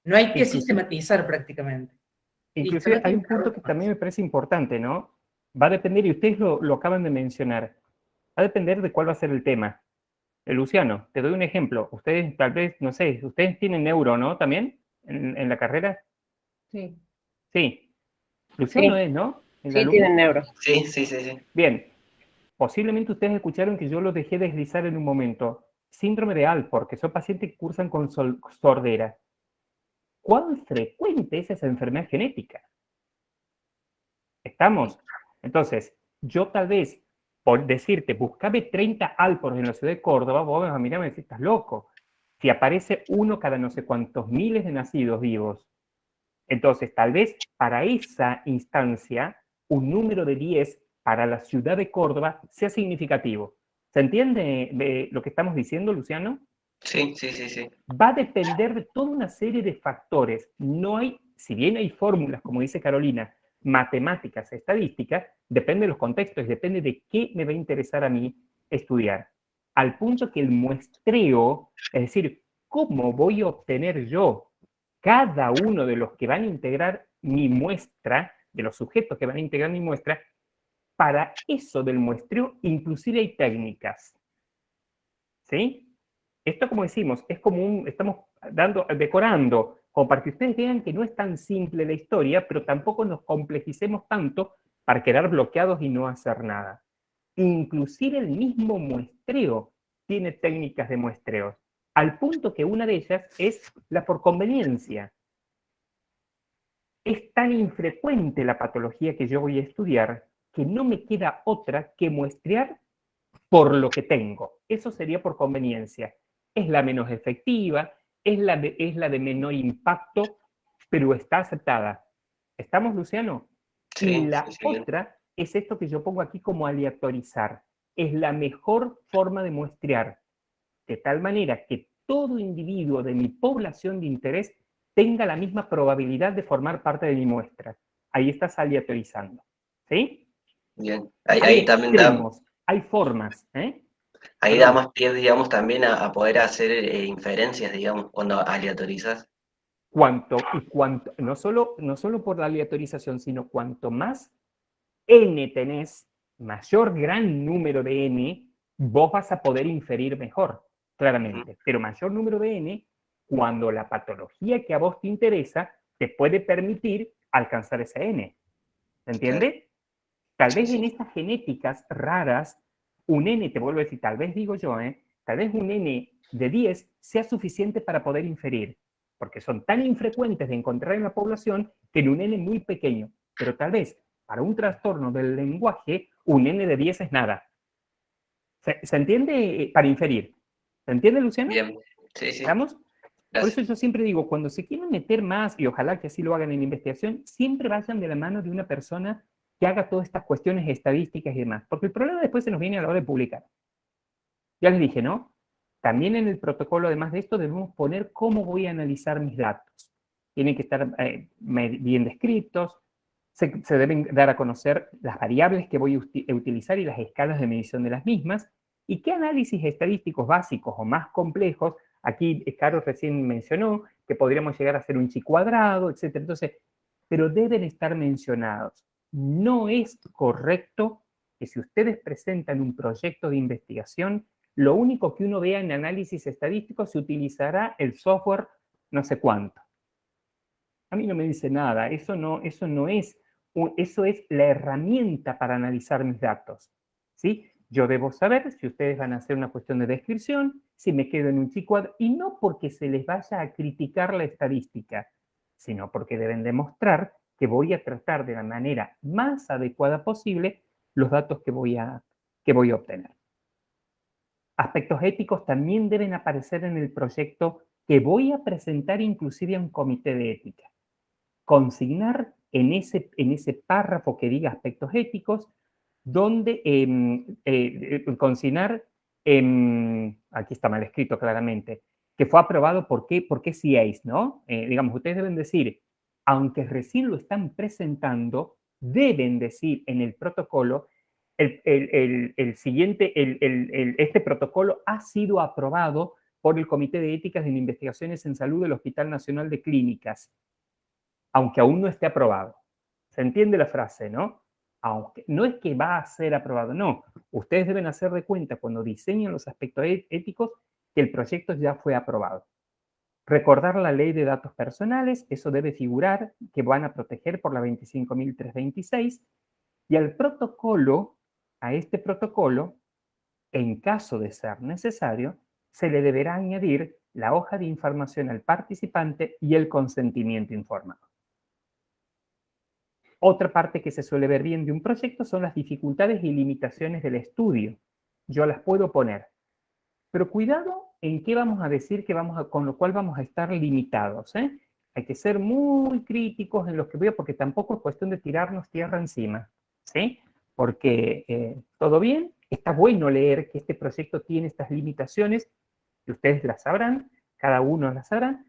No hay que sistematizar prácticamente. Inclusive hay un punto que también me parece importante, ¿no? Va a depender, y ustedes lo acaban de mencionar, va a depender de cuál va a ser el tema. Luciano, te doy un ejemplo. Ustedes tal vez, no sé, ustedes tienen neuro, ¿no? ¿También? ¿En la carrera? Sí. Sí. Luciano sí. es, ¿no? Sí, tienen neuro. Sí. Bien. Posiblemente ustedes escucharon que yo lo dejé deslizar en un momento. Síndrome de Alport, que son pacientes que cursan con sordera. ¿Cuán frecuente es esa enfermedad genética? ¿Estamos? Entonces, yo tal vez, por decirte, buscame 30 Alport en la ciudad de Córdoba, vos vas a mirarme y decís, estás loco. Si aparece uno cada no sé cuántos miles de nacidos vivos. Entonces, tal vez para esa instancia, un número de 10 para la ciudad de Córdoba sea significativo. ¿Se entiende de lo que estamos diciendo, Luciano? Sí. Va a depender de toda una serie de factores. No hay si bien hay fórmulas, como dice Carolina, matemáticas, estadísticas, depende de los contextos, depende de qué me va a interesar a mí estudiar. Al punto que el muestreo, es decir, cómo voy a obtener yo cada uno de los que van a integrar mi muestra, de los sujetos que van a integrar mi muestra, para eso del muestreo, inclusive hay técnicas. ¿Sí? Esto, como decimos, es como estamos decorando, como para que ustedes vean que no es tan simple la historia, pero tampoco nos complejicemos tanto para quedar bloqueados y no hacer nada. Inclusive el mismo muestreo tiene técnicas de muestreo, al punto que una de ellas es la por conveniencia. Es tan infrecuente la patología que yo voy a estudiar que no me queda otra que muestrear por lo que tengo. Eso sería por conveniencia. Es la menos efectiva, es la de menor impacto, pero está aceptada. ¿Estamos, Luciano? Sí, y la sí, sí. otra es esto que yo pongo aquí como aleatorizar. Es la mejor forma de muestrear, de tal manera que todo individuo de mi población de interés tenga la misma probabilidad de formar parte de mi muestra. Ahí estás aleatorizando. ¿Sí? Bien. Hay Ahí también da, extremos, hay formas. ahí da Perdón. más pie, digamos, también a poder hacer inferencias, digamos, cuando aleatorizas. No solo por la aleatorización, sino cuanto más n tenés, mayor gran número de n, vos vas a poder inferir mejor, claramente. Pero mayor número de n, cuando la patología que a vos te interesa te puede permitir alcanzar ese n. ¿Se entiende? Claro. Tal Sí, vez en sí. estas genéticas raras, un n, te vuelvo a decir, tal vez digo yo, tal vez un n de 10 sea suficiente para poder inferir, porque son tan infrecuentes de encontrar en la población que en un n muy pequeño, pero tal vez para un trastorno del lenguaje, un n de 10 es nada. ¿Se entiende? Para inferir. ¿Se entiende, Luciano? Bien. Sí, sí. ¿Estamos? Por eso Gracias. yo siempre digo, cuando se quieren meter más, y ojalá que así lo hagan en investigación, siempre vayan de la mano de una persona que haga todas estas cuestiones estadísticas y demás. Porque el problema después se nos viene a la hora de publicar. Ya les dije, ¿no? También en el protocolo, además de esto, debemos poner cómo voy a analizar mis datos. Tienen que estar bien descritos, se deben dar a conocer las variables que voy a utilizar y las escalas de medición de las mismas, y qué análisis estadísticos básicos o más complejos. Aquí Caro recién mencionó que podríamos llegar a hacer un chi cuadrado, etc. Entonces, pero deben estar mencionados. No es correcto que si ustedes presentan un proyecto de investigación, lo único que uno vea en análisis estadístico se utilizará el software no sé cuánto. A mí no me dice nada, eso es la herramienta para analizar mis datos. ¿Sí? Yo debo saber si ustedes van a hacer una cuestión de descripción, si me quedo en un chi-cuadrado, y no porque se les vaya a criticar la estadística, sino porque deben demostrar que voy a tratar de la manera más adecuada posible los datos que voy a obtener. Aspectos éticos también deben aparecer en el proyecto que voy a presentar inclusive a un comité de ética. Consignar en ese párrafo que diga aspectos éticos, donde consignar, aquí está mal escrito claramente, que fue aprobado, ¿por qué CIEIS, ¿no? Digamos, ustedes deben decir, aunque recién lo están presentando, deben decir en el protocolo, este protocolo ha sido aprobado por el Comité de Éticas de Investigaciones en Salud del Hospital Nacional de Clínicas, aunque aún no esté aprobado. ¿Se entiende la frase, no? Aunque, no es que va a ser aprobado, no. Ustedes deben hacer de cuenta cuando diseñan los aspectos éticos que el proyecto ya fue aprobado. Recordar la ley de datos personales, eso debe figurar, que van a proteger por la 25.326, y al protocolo, a este protocolo, en caso de ser necesario, se le deberá añadir la hoja de información al participante y el consentimiento informado. Otra parte que se suele ver bien de un proyecto son las dificultades y limitaciones del estudio. Yo las puedo poner. Pero cuidado en qué vamos a decir con lo cual vamos a estar limitados. Hay que ser muy críticos en lo que veo, porque tampoco es cuestión de tirarnos tierra encima. ¿Sí? Porque todo bien, está bueno leer que este proyecto tiene estas limitaciones, que ustedes las sabrán, cada uno las sabrá,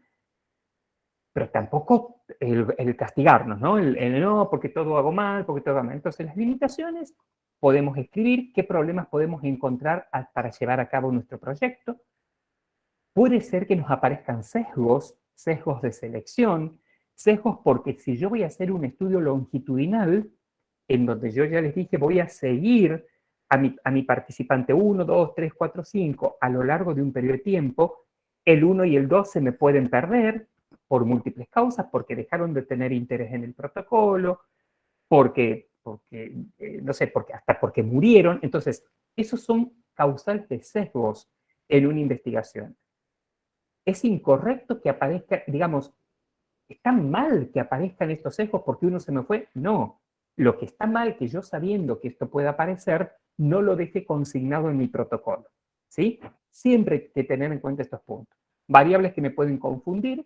pero tampoco el castigarnos, ¿no? El no, porque todo hago mal, porque todo hago mal. Entonces, las limitaciones, podemos escribir qué problemas podemos encontrar para llevar a cabo nuestro proyecto. Puede ser que nos aparezcan sesgos de selección, sesgos porque si yo voy a hacer un estudio longitudinal, en donde yo ya les dije voy a seguir a mi participante 1, 2, 3, 4, 5 a lo largo de un periodo de tiempo, el 1 y el 2 se me pueden perder por múltiples causas, porque dejaron de tener interés en el protocolo, porque no sé, hasta porque murieron. Entonces, esos son causales de sesgos en una investigación. Es incorrecto que aparezca, digamos, ¿está mal que aparezcan estos sesgos porque uno se me fue? No. Lo que está mal, que yo sabiendo que esto puede aparecer, no lo deje consignado en mi protocolo. ¿Sí? Siempre hay que tener en cuenta estos puntos. Variables que me pueden confundir.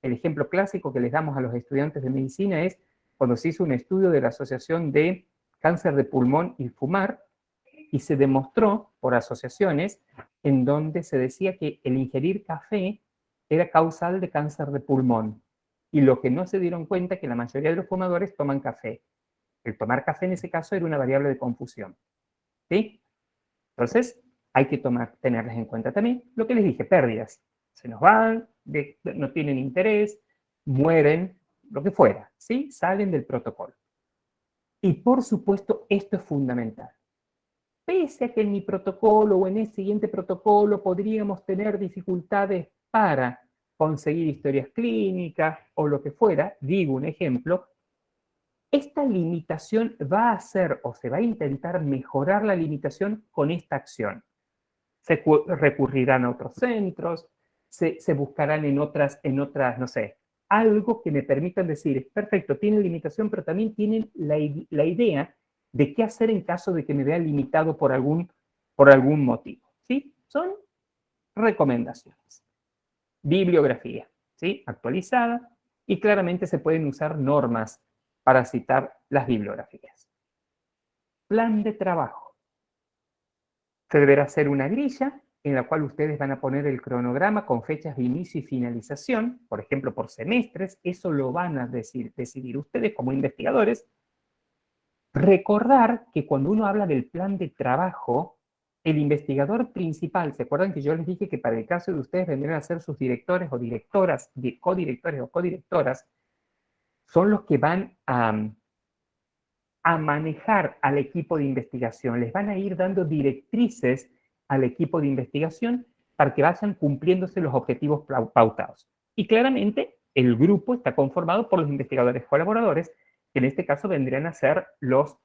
El ejemplo clásico que les damos a los estudiantes de medicina es cuando se hizo un estudio de la asociación de cáncer de pulmón y fumar, y se demostró por asociaciones en donde se decía que el ingerir café era causal de cáncer de pulmón. Y lo que no se dieron cuenta es que la mayoría de los fumadores toman café. El tomar café en ese caso era una variable de confusión. ¿Sí? Entonces, hay que tenerles en cuenta también lo que les dije, pérdidas. Se nos van, no tienen interés, mueren, lo que fuera, ¿sí? Salen del protocolo. Y por supuesto, esto es fundamental. Pese a que en mi protocolo o en el siguiente protocolo podríamos tener dificultades para conseguir historias clínicas o lo que fuera, digo un ejemplo, esta limitación va a hacer o se va a intentar mejorar la limitación con esta acción. Se recurrirán a otros centros, se buscarán en otras, no sé, algo que me permitan decir, perfecto, tienen limitación, pero también tienen la idea de qué hacer en caso de que me vea limitado por algún motivo. ¿Sí? Son recomendaciones. Bibliografía, ¿sí? Actualizada, y claramente se pueden usar normas para citar las bibliografías. Plan de trabajo. Se deberá hacer una grilla en la cual ustedes van a poner el cronograma con fechas de inicio y finalización, por ejemplo, por semestres. Eso lo van a decidir ustedes como investigadores. Recordar que cuando uno habla del plan de trabajo, el investigador principal, ¿se acuerdan que yo les dije que para el caso de ustedes vendrían a ser sus directores o directoras, codirectores o codirectoras, son los que van a manejar al equipo de investigación, les van a ir dando directrices al equipo de investigación para que vayan cumpliéndose los objetivos pautados. Y claramente el grupo está conformado por los investigadores colaboradores, que en este caso vendrían a ser los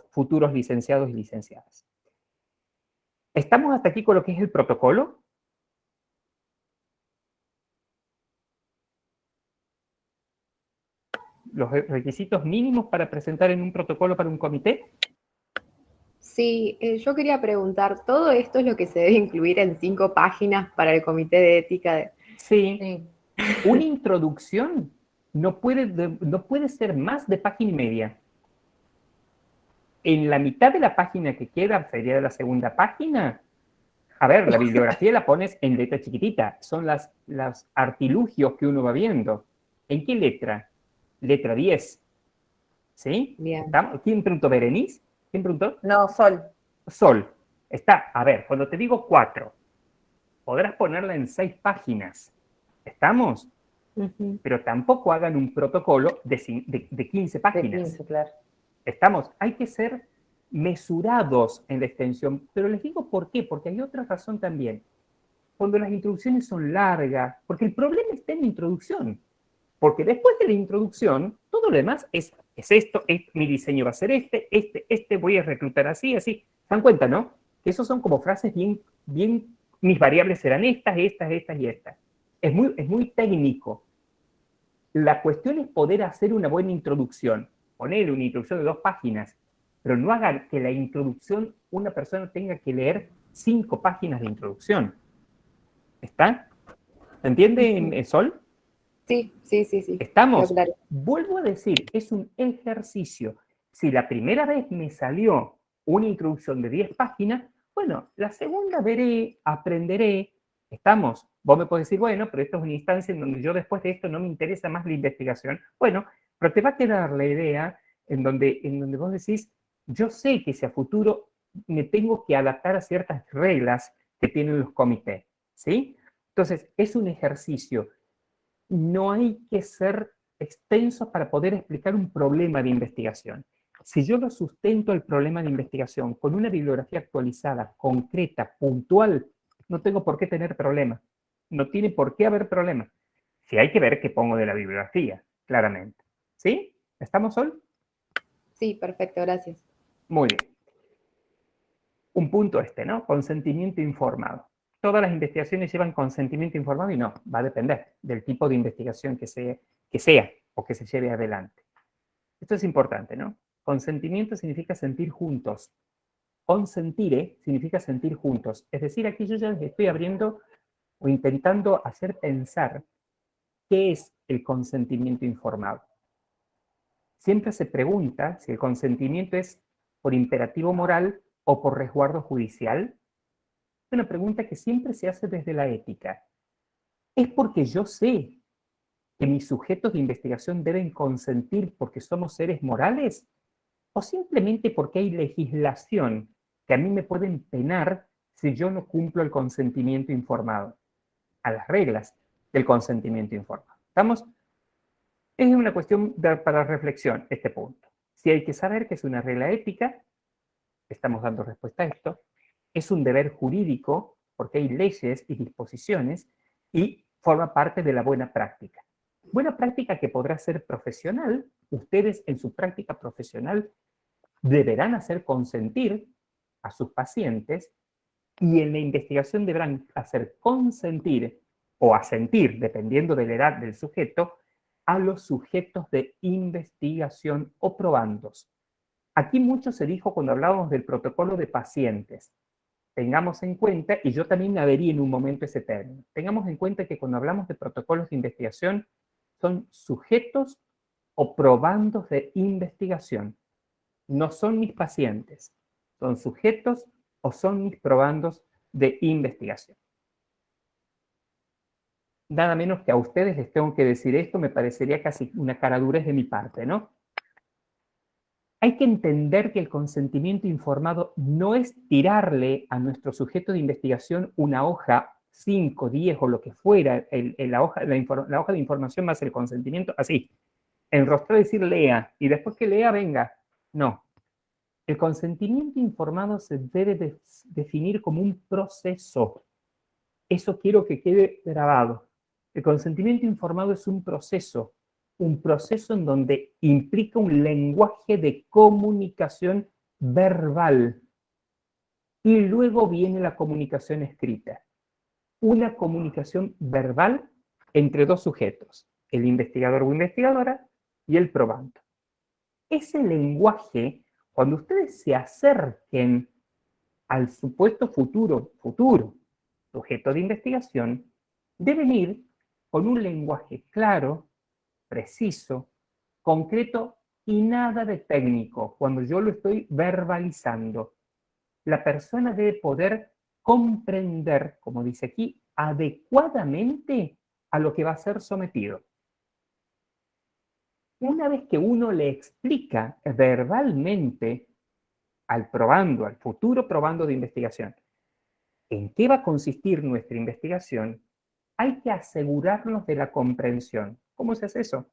futuros licenciados y licenciadas. ¿Estamos hasta aquí con lo que es el protocolo? ¿Los requisitos mínimos para presentar en un protocolo para un comité? Sí, yo quería preguntar, ¿todo esto es lo que se debe incluir en 5 páginas para el comité de ética? Sí. Sí. Una introducción no puede ser más de página y media. En la mitad de la página que queda, sería la segunda página. A ver, la bibliografía la pones en letra chiquitita. Son los artilugios que uno va viendo. ¿En qué letra? Letra 10. ¿Sí? Bien. ¿Quién preguntó? ¿Berenice? ¿Quién preguntó? No, Sol. Sol. Está, a ver, cuando te digo 4, podrás ponerla en 6 páginas. ¿Estamos? Ujú. Pero tampoco hagan un protocolo de 15 páginas. De 15, claro. ¿Estamos? Hay que ser mesurados en la extensión. Pero les digo por qué, porque hay otra razón también. Cuando las introducciones son largas, porque el problema está en la introducción. Porque después de la introducción, todo lo demás es esto, mi diseño va a ser este, voy a reclutar así. ¿Se dan cuenta, no? Que esos son como frases bien, mis variables serán estas y estas. Es muy técnico. La cuestión es poder hacer una buena introducción. Poner una introducción de 2 páginas, pero no hagan que la introducción una persona tenga que leer 5 páginas de introducción. ¿Está? ¿Entiende, Sol? Sí. ¿Estamos? Claro. Vuelvo a decir, es un ejercicio. Si la primera vez me salió una introducción de 10 páginas, bueno, la segunda veré, aprenderé, ¿Estamos? Vos me podés decir, bueno, pero esto es una instancia en donde yo después de esto no me interesa más la investigación. Bueno, pero te va a quedar la idea en donde vos decís, yo sé que si a futuro me tengo que adaptar a ciertas reglas que tienen los comités, ¿sí? Entonces, es un ejercicio. No hay que ser extensos para poder explicar un problema de investigación. Si yo lo sustento el problema de investigación con una bibliografía actualizada, concreta, puntual, no tengo por qué tener problema. No tiene por qué haber problema. Si hay que ver qué pongo de la bibliografía, claramente. ¿Sí? ¿Estamos, Sol? Sí, perfecto, gracias. Muy bien. Un punto ¿no? Consentimiento informado. Todas las investigaciones llevan consentimiento informado y no, va a depender del tipo de investigación que sea o que se lleve adelante. Esto es importante, ¿no? Consentimiento significa sentir juntos. Consentire significa sentir juntos. Es decir, aquí yo ya les estoy abriendo o intentando hacer pensar qué es el consentimiento informado. Siempre se pregunta si el consentimiento es por imperativo moral o por resguardo judicial. Es una pregunta que siempre se hace desde la ética. ¿Es porque yo sé que mis sujetos de investigación deben consentir porque somos seres morales? ¿O simplemente porque hay legislación que a mí me pueden penar si yo no cumplo el consentimiento informado? A las reglas del consentimiento informado. ¿Estamos? Es una cuestión para reflexión este punto. Si hay que saber que es una regla ética, estamos dando respuesta a esto, es un deber jurídico, porque hay leyes y disposiciones, y forma parte de la buena práctica. Buena práctica que podrá ser profesional. Ustedes en su práctica profesional deberán hacer consentir a sus pacientes y en la investigación deberán hacer consentir o asentir, dependiendo de la edad del sujeto, a los sujetos de investigación o probandos. Aquí mucho se dijo cuando hablábamos del protocolo de pacientes. Tengamos en cuenta, y yo también adherí en un momento ese término, tengamos en cuenta que cuando hablamos de protocolos de investigación, son sujetos o probandos de investigación. No son mis pacientes, son sujetos o son mis probandos de investigación. Nada menos que a ustedes les tengo que decir esto, me parecería casi una caradurez de mi parte, ¿no? Hay que entender que el consentimiento informado no es tirarle a nuestro sujeto de investigación una hoja, 5, 10 o lo que fuera, la hoja de información más el consentimiento, así, enrostrar y decir lea, y después que lea, venga. No. El consentimiento informado se debe definir como un proceso. Eso quiero que quede grabado. El consentimiento informado es un proceso en donde implica un lenguaje de comunicación verbal. Y luego viene la comunicación escrita. Una comunicación verbal entre dos sujetos, el investigador o investigadora y el probando. Ese lenguaje, cuando ustedes se acerquen al supuesto futuro sujeto de investigación, deben ir con un lenguaje claro, preciso, concreto y nada de técnico. Cuando yo lo estoy verbalizando, la persona debe poder comprender, como dice aquí, adecuadamente a lo que va a ser sometido. Una vez que uno le explica verbalmente al probando, al futuro probando de investigación, en qué va a consistir nuestra investigación, hay que asegurarnos de la comprensión. ¿Cómo se hace eso?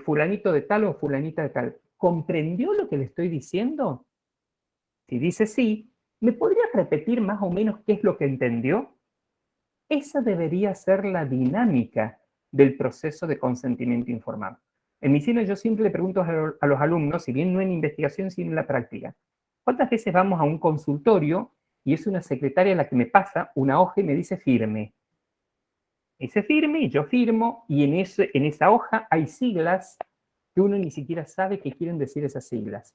Fulanito de tal o fulanita de tal, ¿comprendió lo que le estoy diciendo? Si dice sí, ¿me podría repetir más o menos qué es lo que entendió? Esa debería ser la dinámica del proceso de consentimiento informado. En mi cine yo siempre le pregunto a los alumnos, si bien no en investigación, sino en la práctica, ¿cuántas veces vamos a un consultorio y es una secretaria la que me pasa una hoja y me dice firme? Dice firme y yo firmo y en esa hoja hay siglas que uno ni siquiera sabe qué quieren decir esas siglas.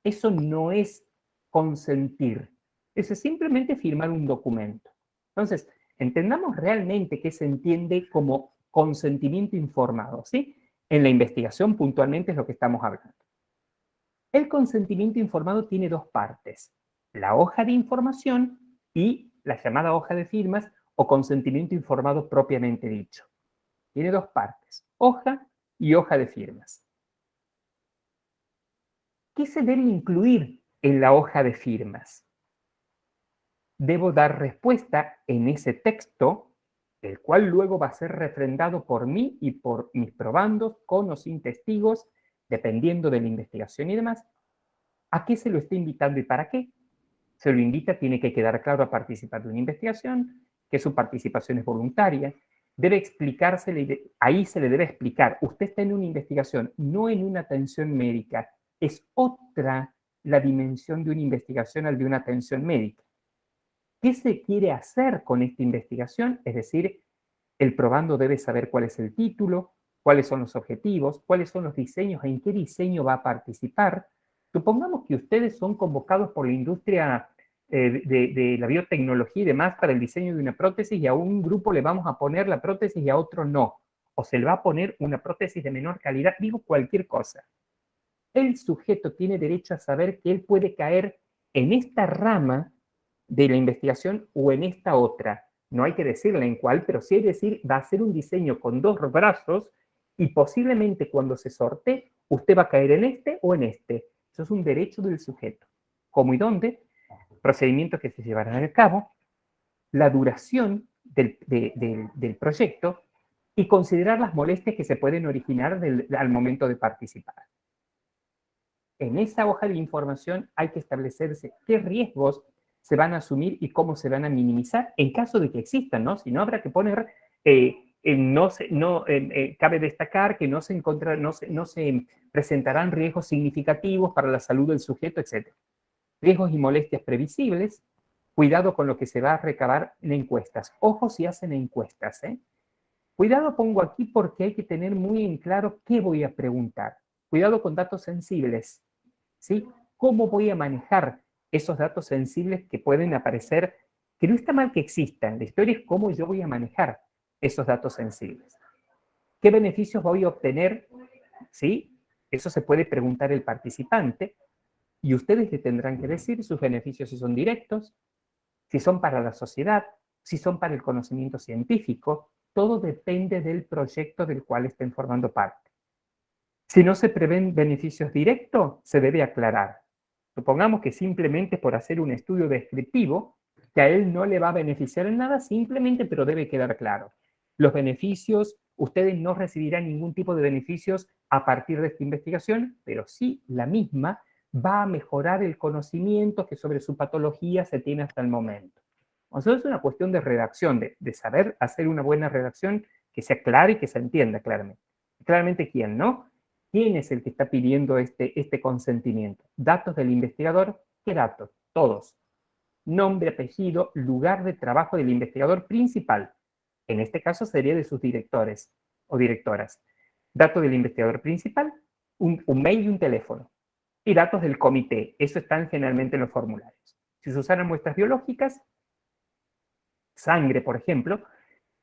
Eso no es consentir, eso es simplemente firmar un documento. Entonces, entendamos realmente qué se entiende como consentimiento informado, ¿sí? En la investigación puntualmente es lo que estamos hablando. El consentimiento informado tiene dos partes, la hoja de información y la llamada hoja de firmas o consentimiento informado propiamente dicho. Tiene dos partes, hoja y hoja de firmas. ¿Qué se debe incluir en la hoja de firmas? Debo dar respuesta en ese texto, el cual luego va a ser refrendado por mí y por mis probandos, con o sin testigos, dependiendo de la investigación y demás. ¿A qué se lo está invitando y para qué? Se lo invita, tiene que quedar claro a participar de una investigación, que su participación es voluntaria. Debe explicársele, ahí se le debe explicar, usted está en una investigación, no en una atención médica. Es otra la dimensión de una investigación al de una atención médica. ¿Qué se quiere hacer con esta investigación? Es decir, el probando debe saber cuál es el título, cuáles son los objetivos, cuáles son los diseños, en qué diseño va a participar. Supongamos que ustedes son convocados por la industria de la biotecnología y demás para el diseño de una prótesis y a un grupo le vamos a poner la prótesis y a otro no. O se le va a poner una prótesis de menor calidad, digo cualquier cosa. El sujeto tiene derecho a saber que él puede caer en esta rama de la investigación o en esta otra. No hay que decirle en cuál, pero sí hay que decir, va a ser un diseño con dos brazos y posiblemente cuando se sortee, usted va a caer en este o en este. Eso es un derecho del sujeto. ¿Cómo y dónde? Procedimientos que se llevarán a cabo, la duración del proyecto y considerar las molestias que se pueden originar al momento de participar. En esa hoja de información hay que establecerse qué riesgos se van a asumir y cómo se van a minimizar en caso de que existan, ¿no? Si no, habrá que poner, cabe destacar que no se presentarán riesgos significativos para la salud del sujeto, etc. Riesgos y molestias previsibles, cuidado con lo que se va a recabar en encuestas. Ojo si hacen encuestas, ¿eh? Cuidado pongo aquí porque hay que tener muy en claro qué voy a preguntar. Cuidado con datos sensibles, ¿sí? ¿Cómo voy a manejar esos datos sensibles que pueden aparecer? Que no está mal que existan, la historia es cómo yo voy a manejar esos datos sensibles. ¿Qué beneficios voy a obtener? ¿Sí? Eso se puede preguntar el participante y ustedes le tendrán que decir sus beneficios si son directos, si son para la sociedad, si son para el conocimiento científico. Todo depende del proyecto del cual estén formando parte. Si no se prevén beneficios directos, se debe aclarar. Supongamos que simplemente por hacer un estudio descriptivo, que a él no le va a beneficiar en nada, simplemente, pero debe quedar claro. Los beneficios, ustedes no recibirán ningún tipo de beneficios a partir de esta investigación, pero sí la misma va a mejorar el conocimiento que sobre su patología se tiene hasta el momento. Entonces es una cuestión de redacción, de saber hacer una buena redacción que sea clara y que se entienda claramente. Claramente quién, ¿no? ¿Quién es el que está pidiendo este consentimiento? Datos del investigador. ¿Qué datos? Todos. Nombre, apellido, lugar de trabajo del investigador principal. En este caso sería de sus directores o directoras. Datos del investigador principal, un mail y un teléfono. Y datos del comité. Eso están generalmente en los formularios. Si se usaran muestras biológicas, sangre, por ejemplo,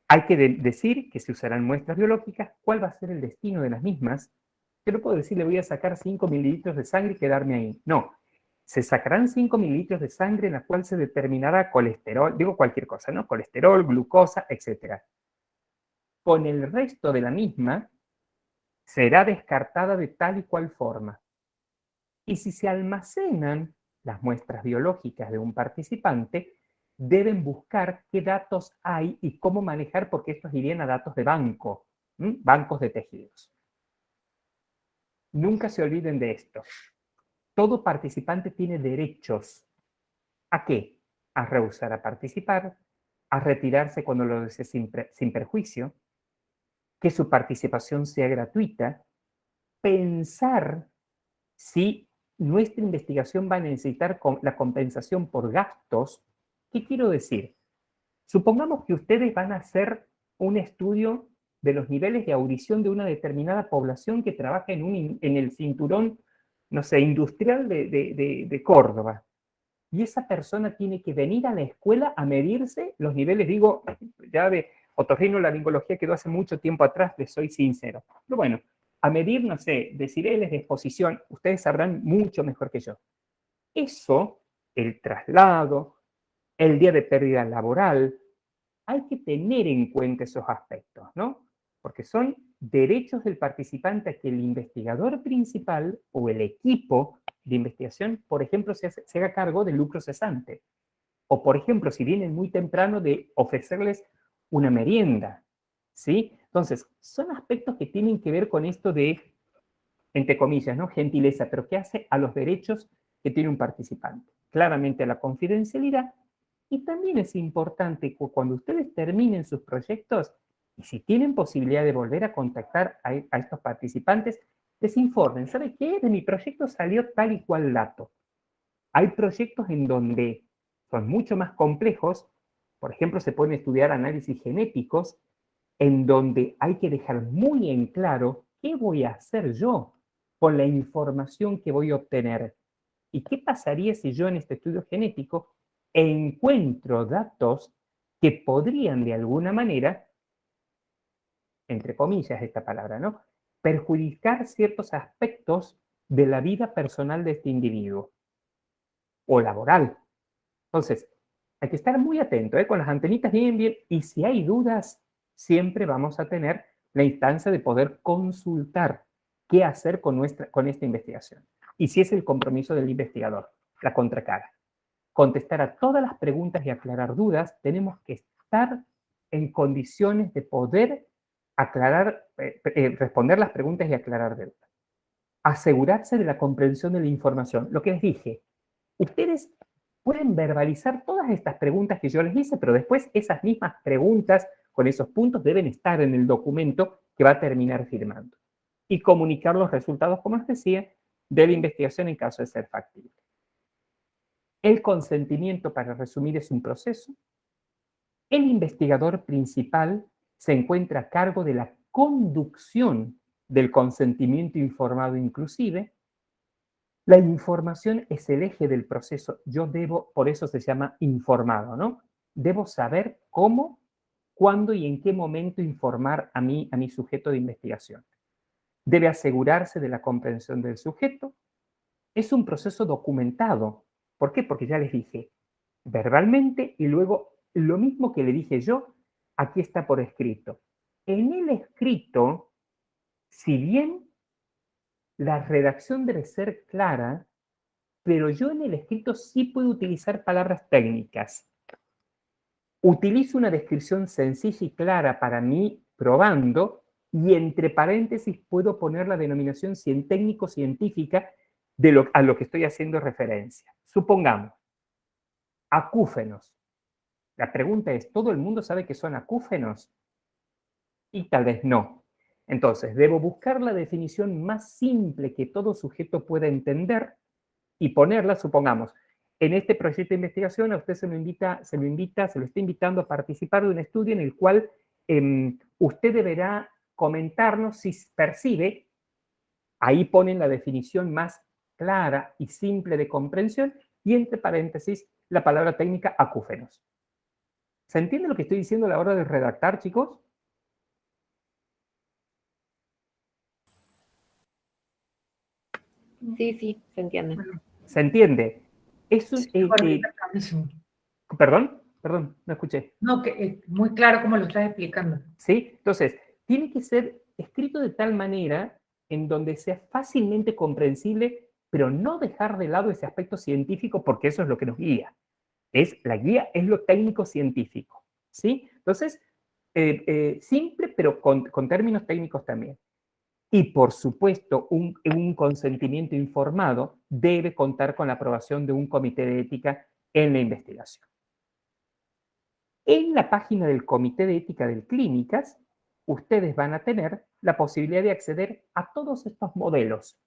hay que decir que se usarán muestras biológicas, cuál va a ser el destino de las mismas. Yo no puedo decir, le voy a sacar 5 mililitros de sangre y quedarme ahí. No, se sacarán 5 mililitros de sangre en la cual se determinará colesterol, digo cualquier cosa, ¿no? Colesterol, glucosa, etc. Con el resto de la misma, será descartada de tal y cual forma. Y si se almacenan las muestras biológicas de un participante, deben buscar qué datos hay y cómo manejar, porque estos irían a datos de banco, bancos de tejidos. Nunca se olviden de esto. Todo participante tiene derechos. ¿A qué? A rehusar a participar, a retirarse cuando lo desee sin perjuicio, que su participación sea gratuita, pensar si nuestra investigación va a necesitar la compensación por gastos. ¿Qué quiero decir? Supongamos que ustedes van a hacer un estudio de los niveles de audición de una determinada población que trabaja en el cinturón, no sé, industrial de Córdoba. Y esa persona tiene que venir a la escuela a medirse los niveles, digo, ya de otorrinolaringología quedó hace mucho tiempo atrás, les soy sincero. Pero bueno, a medir, no sé, decibeles de exposición, ustedes sabrán mucho mejor que yo. Eso, el traslado, el día de pérdida laboral. Hay que tener en cuenta esos aspectos, ¿no? Porque son derechos del participante a que el investigador principal o el equipo de investigación, por ejemplo, se haga cargo del lucro cesante. O, por ejemplo, si vienen muy temprano, de ofrecerles una merienda, ¿sí? Entonces, son aspectos que tienen que ver con esto de, entre comillas, ¿no? Gentileza, pero ¿qué hace a los derechos que tiene un participante? Claramente a la confidencialidad. Y también es importante que cuando ustedes terminen sus proyectos, y si tienen posibilidad de volver a contactar a estos participantes, les informen, ¿sabe qué? De mi proyecto salió tal y cual dato. Hay proyectos en donde son mucho más complejos, por ejemplo, se pueden estudiar análisis genéticos, en donde hay que dejar muy en claro qué voy a hacer yo con la información que voy a obtener. ¿Y qué pasaría si yo en este estudio genético encuentro datos que podrían de alguna manera, entre comillas esta palabra, ¿no?, perjudicar ciertos aspectos de la vida personal de este individuo o laboral? Entonces, hay que estar muy atento, con las antenitas bien, y si hay dudas, siempre vamos a tener la instancia de poder consultar qué hacer con esta investigación. Y si es el compromiso del investigador, la contracara. Contestar a todas las preguntas y aclarar dudas, tenemos que estar en condiciones de poder aclarar, responder las preguntas y aclarar dudas. Asegurarse de la comprensión de la información. Lo que les dije, ustedes pueden verbalizar todas estas preguntas que yo les hice, pero después esas mismas preguntas con esos puntos deben estar en el documento que va a terminar firmando. Y comunicar los resultados, como les decía, de la investigación en caso de ser factible. El consentimiento, para resumir, es un proceso. El investigador principal se encuentra a cargo de la conducción del consentimiento informado inclusive. La información es el eje del proceso. Yo debo, por eso se llama informado, ¿no? Debo saber cómo, cuándo y en qué momento informar a mi sujeto de investigación. Debe asegurarse de la comprensión del sujeto. Es un proceso documentado. ¿Por qué? Porque ya les dije verbalmente y luego lo mismo que le dije yo, aquí está por escrito. En el escrito, si bien la redacción debe ser clara, pero yo en el escrito sí puedo utilizar palabras técnicas. Utilizo una descripción sencilla y clara para mí, probando, y entre paréntesis puedo poner la denominación técnico-científica a lo que estoy haciendo referencia. Supongamos, acúfenos. La pregunta es, ¿todo el mundo sabe que son acúfenos? Y tal vez no. Entonces, debo buscar la definición más simple que todo sujeto pueda entender y ponerla, supongamos, en este proyecto de investigación a usted se lo está invitando a participar de un estudio en el cual usted deberá comentarnos si percibe, ahí ponen la definición más clara y simple de comprensión, y entre paréntesis la palabra técnica acúfenos. ¿Se entiende lo que estoy diciendo a la hora de redactar, chicos? Sí, se entiende. ¿Se entiende? Eso, Sí, bueno, está clarísimo. perdón, no escuché. No, que es muy claro cómo lo estás explicando. ¿Sí? Entonces, tiene que ser escrito de tal manera en donde sea fácilmente comprensible, pero no dejar de lado ese aspecto científico, porque eso es lo que nos guía. La guía es lo técnico-científico, ¿sí? Entonces, simple, pero con términos técnicos también. Y, por supuesto, un consentimiento informado debe contar con la aprobación de un comité de ética en la investigación. En la página del Comité de Ética del Clínicas, ustedes van a tener la posibilidad de acceder a todos estos modelos.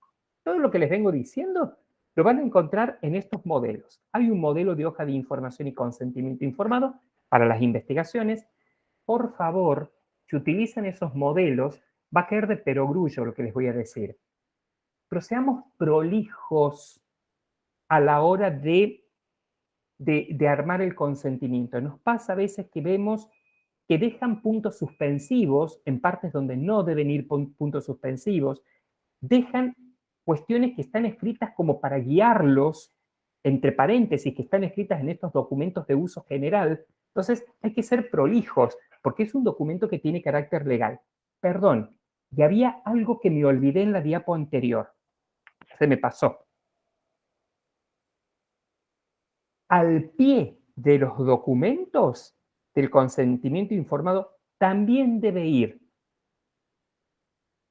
Todo lo que les vengo diciendo lo van a encontrar en estos modelos. Hay un modelo de hoja de información y consentimiento informado para las investigaciones. Por favor, si utilizan esos modelos, va a caer de perogrullo lo que les voy a decir. Pero seamos prolijos a la hora de armar el consentimiento. Nos pasa a veces que vemos que dejan puntos suspensivos en partes donde no deben ir puntos suspensivos, dejan cuestiones que están escritas como para guiarlos entre paréntesis que están escritas en estos documentos de uso general. Entonces hay que ser prolijos, porque es un documento que tiene carácter legal. Perdón, y había algo que me olvidé en la diapo anterior. Se me pasó. Al pie de los documentos del consentimiento informado también debe ir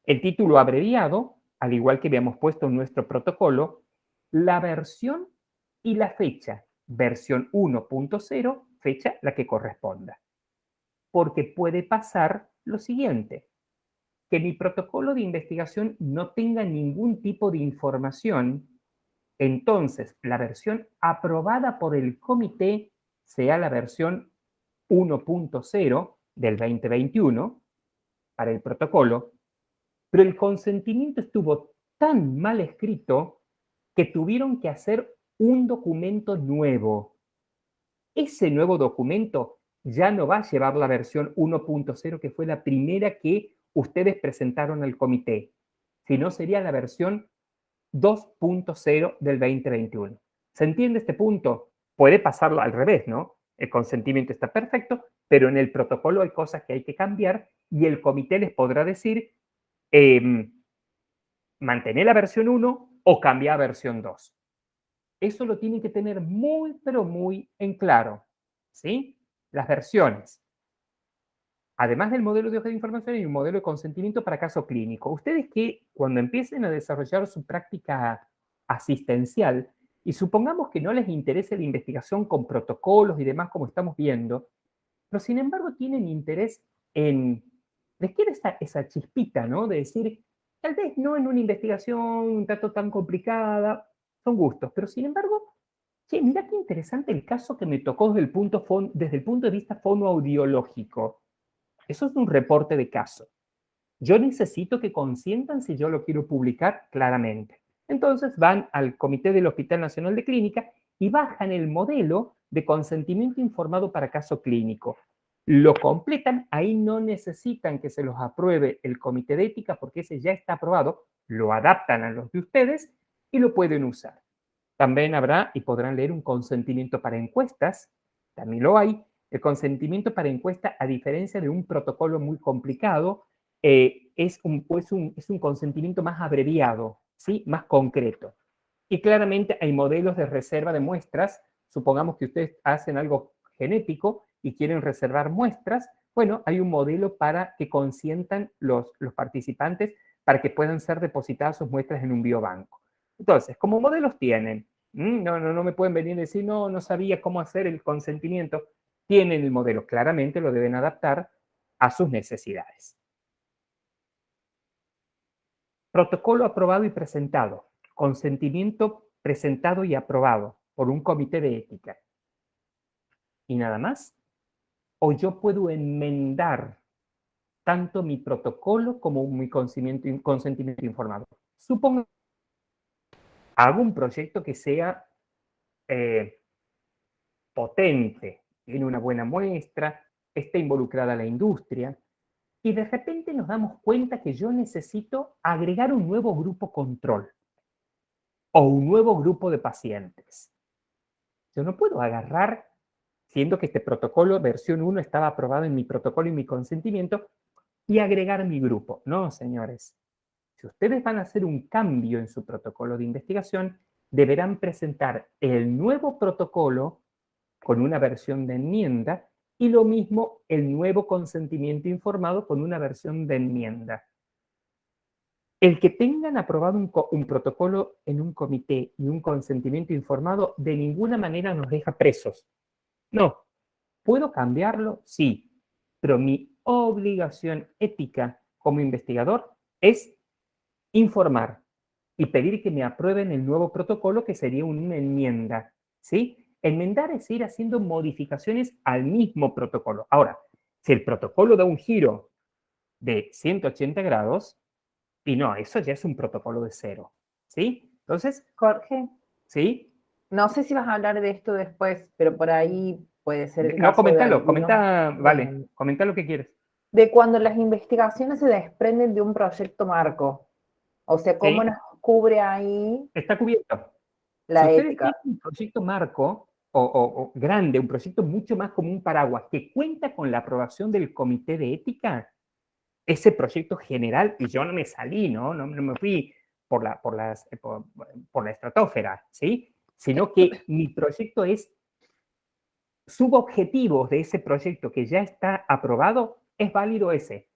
el título abreviado, al igual que habíamos puesto en nuestro protocolo, la versión y la fecha, versión 1.0, fecha la que corresponda. Porque puede pasar lo siguiente, que mi protocolo de investigación no tenga ningún tipo de información, entonces la versión aprobada por el comité sea la versión 1.0 del 2021 para el protocolo, pero el consentimiento estuvo tan mal escrito que tuvieron que hacer un documento nuevo. Ese nuevo documento ya no va a llevar la versión 1.0, que fue la primera que ustedes presentaron al comité, sino sería la versión 2.0 del 2021. ¿Se entiende este punto? Puede pasarlo al revés, ¿no? El consentimiento está perfecto, pero en el protocolo hay cosas que hay que cambiar y el comité les podrá decir mantener la versión 1 o cambiar a versión 2. Eso lo tienen que tener muy, pero muy en claro, ¿sí? Las versiones. Además del modelo de hoja de información, hay un modelo de consentimiento para caso clínico. Ustedes que cuando empiecen a desarrollar su práctica asistencial, y supongamos que no les interese la investigación con protocolos y demás como estamos viendo, pero sin embargo tienen interés en, les queda esa chispita, ¿no? De decir, tal vez no en una investigación un tanto tan complicada, son gustos, pero sin embargo, che, mira qué interesante el caso que me tocó desde el punto de vista fonoaudiológico. Eso es un reporte de caso. Yo necesito que consientan si yo lo quiero publicar claramente. Entonces van al comité del Hospital Nacional de Clínica y bajan el modelo de consentimiento informado para caso clínico. Lo completan, ahí no necesitan que se los apruebe el comité de ética porque ese ya está aprobado, lo adaptan a los de ustedes y lo pueden usar. También habrá y podrán leer un consentimiento para encuestas, también lo hay. El consentimiento para encuesta, a diferencia de un protocolo muy complicado, es un consentimiento más abreviado, ¿sí? Más concreto. Y claramente hay modelos de reserva de muestras. Supongamos que ustedes hacen algo genético y quieren reservar muestras. Bueno, hay un modelo para que consientan los participantes para que puedan ser depositadas sus muestras en un biobanco. Entonces, como modelos tienen, no me pueden venir y decir, no sabía cómo hacer el consentimiento. Tienen el modelo, claramente lo deben adaptar a sus necesidades. Protocolo aprobado y presentado. Consentimiento presentado y aprobado por un comité de ética. ¿Y nada más? ¿O yo puedo enmendar tanto mi protocolo como mi consentimiento informado? Supongo hago un proyecto que sea potente, tiene una buena muestra, está involucrada la industria, y de repente nos damos cuenta que yo necesito agregar un nuevo grupo control o un nuevo grupo de pacientes. Yo no puedo agarrar, siendo que este protocolo versión 1 estaba aprobado en mi protocolo y mi consentimiento, y agregar mi grupo. No, señores. Si ustedes van a hacer un cambio en su protocolo de investigación, deberán presentar el nuevo protocolo con una versión de enmienda y lo mismo el nuevo consentimiento informado con una versión de enmienda. El que tengan aprobado un protocolo en un comité y un consentimiento informado de ninguna manera nos deja presos. No. ¿Puedo cambiarlo? Sí. Pero mi obligación ética como investigador es informar y pedir que me aprueben el nuevo protocolo, que sería una enmienda, ¿sí? Enmendar es ir haciendo modificaciones al mismo protocolo. Ahora, si el protocolo da un giro de 180 grados, y no, eso ya es un protocolo de cero, ¿sí? Entonces, Jorge, ¿sí? no sé si vas a hablar de esto después, pero por ahí puede ser el No, caso de coméntalo, algunos, vale, comenta lo que quieres. de cuando las investigaciones se desprenden de un proyecto marco. O sea, ¿cómo Sí. nos cubre ahí? Está cubierto. La si ustedes ética. tienen un proyecto marco o grande, un proyecto mucho más como un paraguas, que cuenta con la aprobación del comité de ética, ese proyecto general, y yo no me salí, ¿no? No me fui por la estratosfera, ¿sí? Sino que mi proyecto es subobjetivos de ese proyecto que ya está aprobado, es válido ese.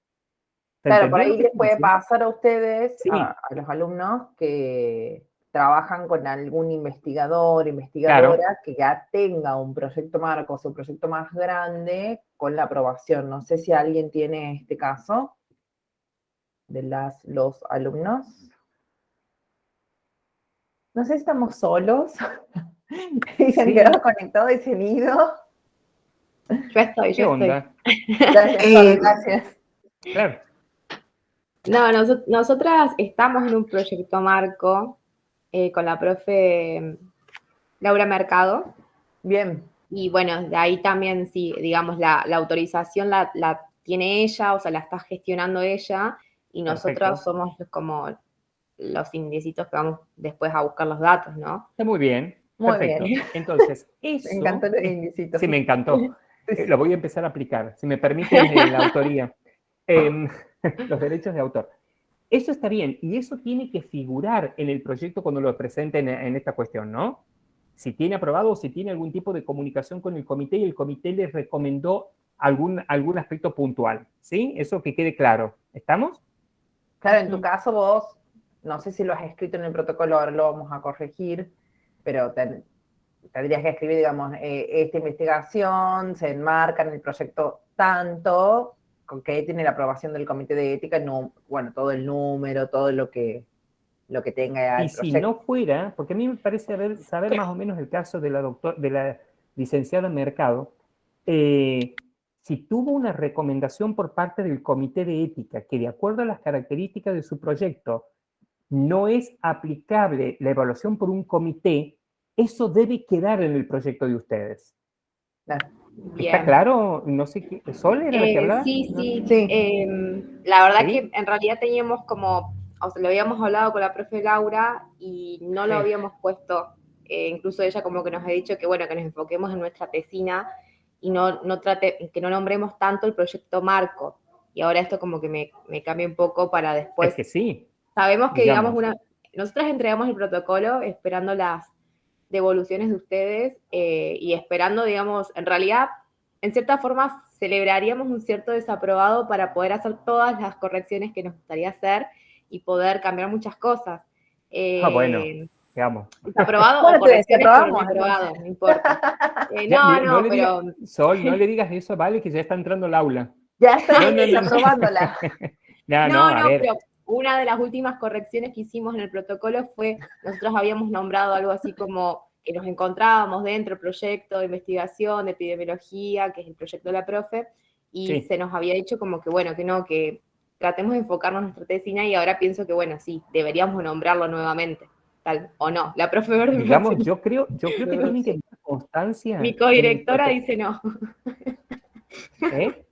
¿Se Claro, por entendió lo ahí que les estoy puede diciendo? pasar a ustedes, Sí, a los alumnos, que trabajan con algún investigador, claro. investigadora, que ya tenga un proyecto marco, o sea, un proyecto más grande con la aprobación. No sé si alguien tiene este caso de los alumnos. No sé si estamos solos y se han Sí, quedado conectados y se han ido. Yo estoy, ¿qué yo estoy. onda? Gracias, Sol, gracias. Claro, No, nosotras estamos en un proyecto marco con la profe Laura Mercado. Bien, Y bueno, de ahí también, sí, digamos, la autorización la tiene ella, o sea, la está gestionando ella, y nosotros perfecto. somos como los indiecitos que vamos después a buscar los datos, ¿no? Está muy bien, muy perfecto. bien. Entonces, Me eso encantó los es- indicios. sí, me encantó. Sí, sí. Lo voy a empezar a aplicar. Si me permiten la autoría, Em, los derechos de autor. Eso está bien, y eso tiene que figurar en el proyecto cuando lo presenten en esta cuestión, ¿no? Si tiene aprobado o si tiene algún tipo de comunicación con el comité y el comité les recomendó algún aspecto puntual, ¿sí? Eso que quede claro. ¿Estamos? Claro, en tu caso vos, no sé si lo has escrito en el protocolo, ahora lo vamos a corregir, pero tendrías que escribir, digamos, esta investigación se enmarca en el proyecto tanto, con que tiene la aprobación del comité de ética, no, bueno, todo el número, todo lo que tenga Y el si proyecto. no fuera, porque a mí me parece saber más o menos el caso de de la licenciada Mercado, si tuvo una recomendación por parte del comité de ética que de acuerdo a las características de su proyecto no es aplicable la evaluación por un comité, eso debe quedar en el proyecto de ustedes. Claro. ¿Está Bien. claro? No sé qué. ¿Sol era la que hablaba? Sí, ¿No? sí. Sí. La verdad ¿Sí? que en realidad teníamos como, o sea, lo habíamos hablado con la profe Laura y no lo Sí. habíamos puesto. Incluso ella como que nos ha dicho que bueno, que nos enfoquemos en nuestra tesina y que no nombremos tanto el proyecto marco. Y ahora esto como que me cambia un poco para después. Es que sí, Sabemos que, digamos, digamos. nosotras entregamos el protocolo esperando las devoluciones de ustedes y esperando, digamos, en realidad, en cierta forma, celebraríamos un cierto desaprobado para poder hacer todas las correcciones que nos gustaría hacer y poder cambiar muchas cosas. Bueno, digamos. Desaprobado Bueno, o te correcciones por un desaprobamos, aprobado, no importa. Ya, mira, no le Pero Sol, no le digas eso, vale, que ya está entrando al aula. Ya estoy No, no, no, no. desaprobándola. No, a ver. pero una de las últimas correcciones que hicimos en el protocolo fue, nosotros habíamos nombrado algo así como que nos encontrábamos dentro del proyecto de investigación, de epidemiología, que es el proyecto de la profe, y Sí. se nos había dicho como que bueno, que no, que tratemos de enfocarnos en nuestra tesina y ahora pienso que bueno, sí, deberíamos nombrarlo nuevamente, tal, o no, la profe Verde me Digamos, hace- yo creo que tienen que Sí. dar constancia mi en el codirectora protocolo. dice no, ¿Eh?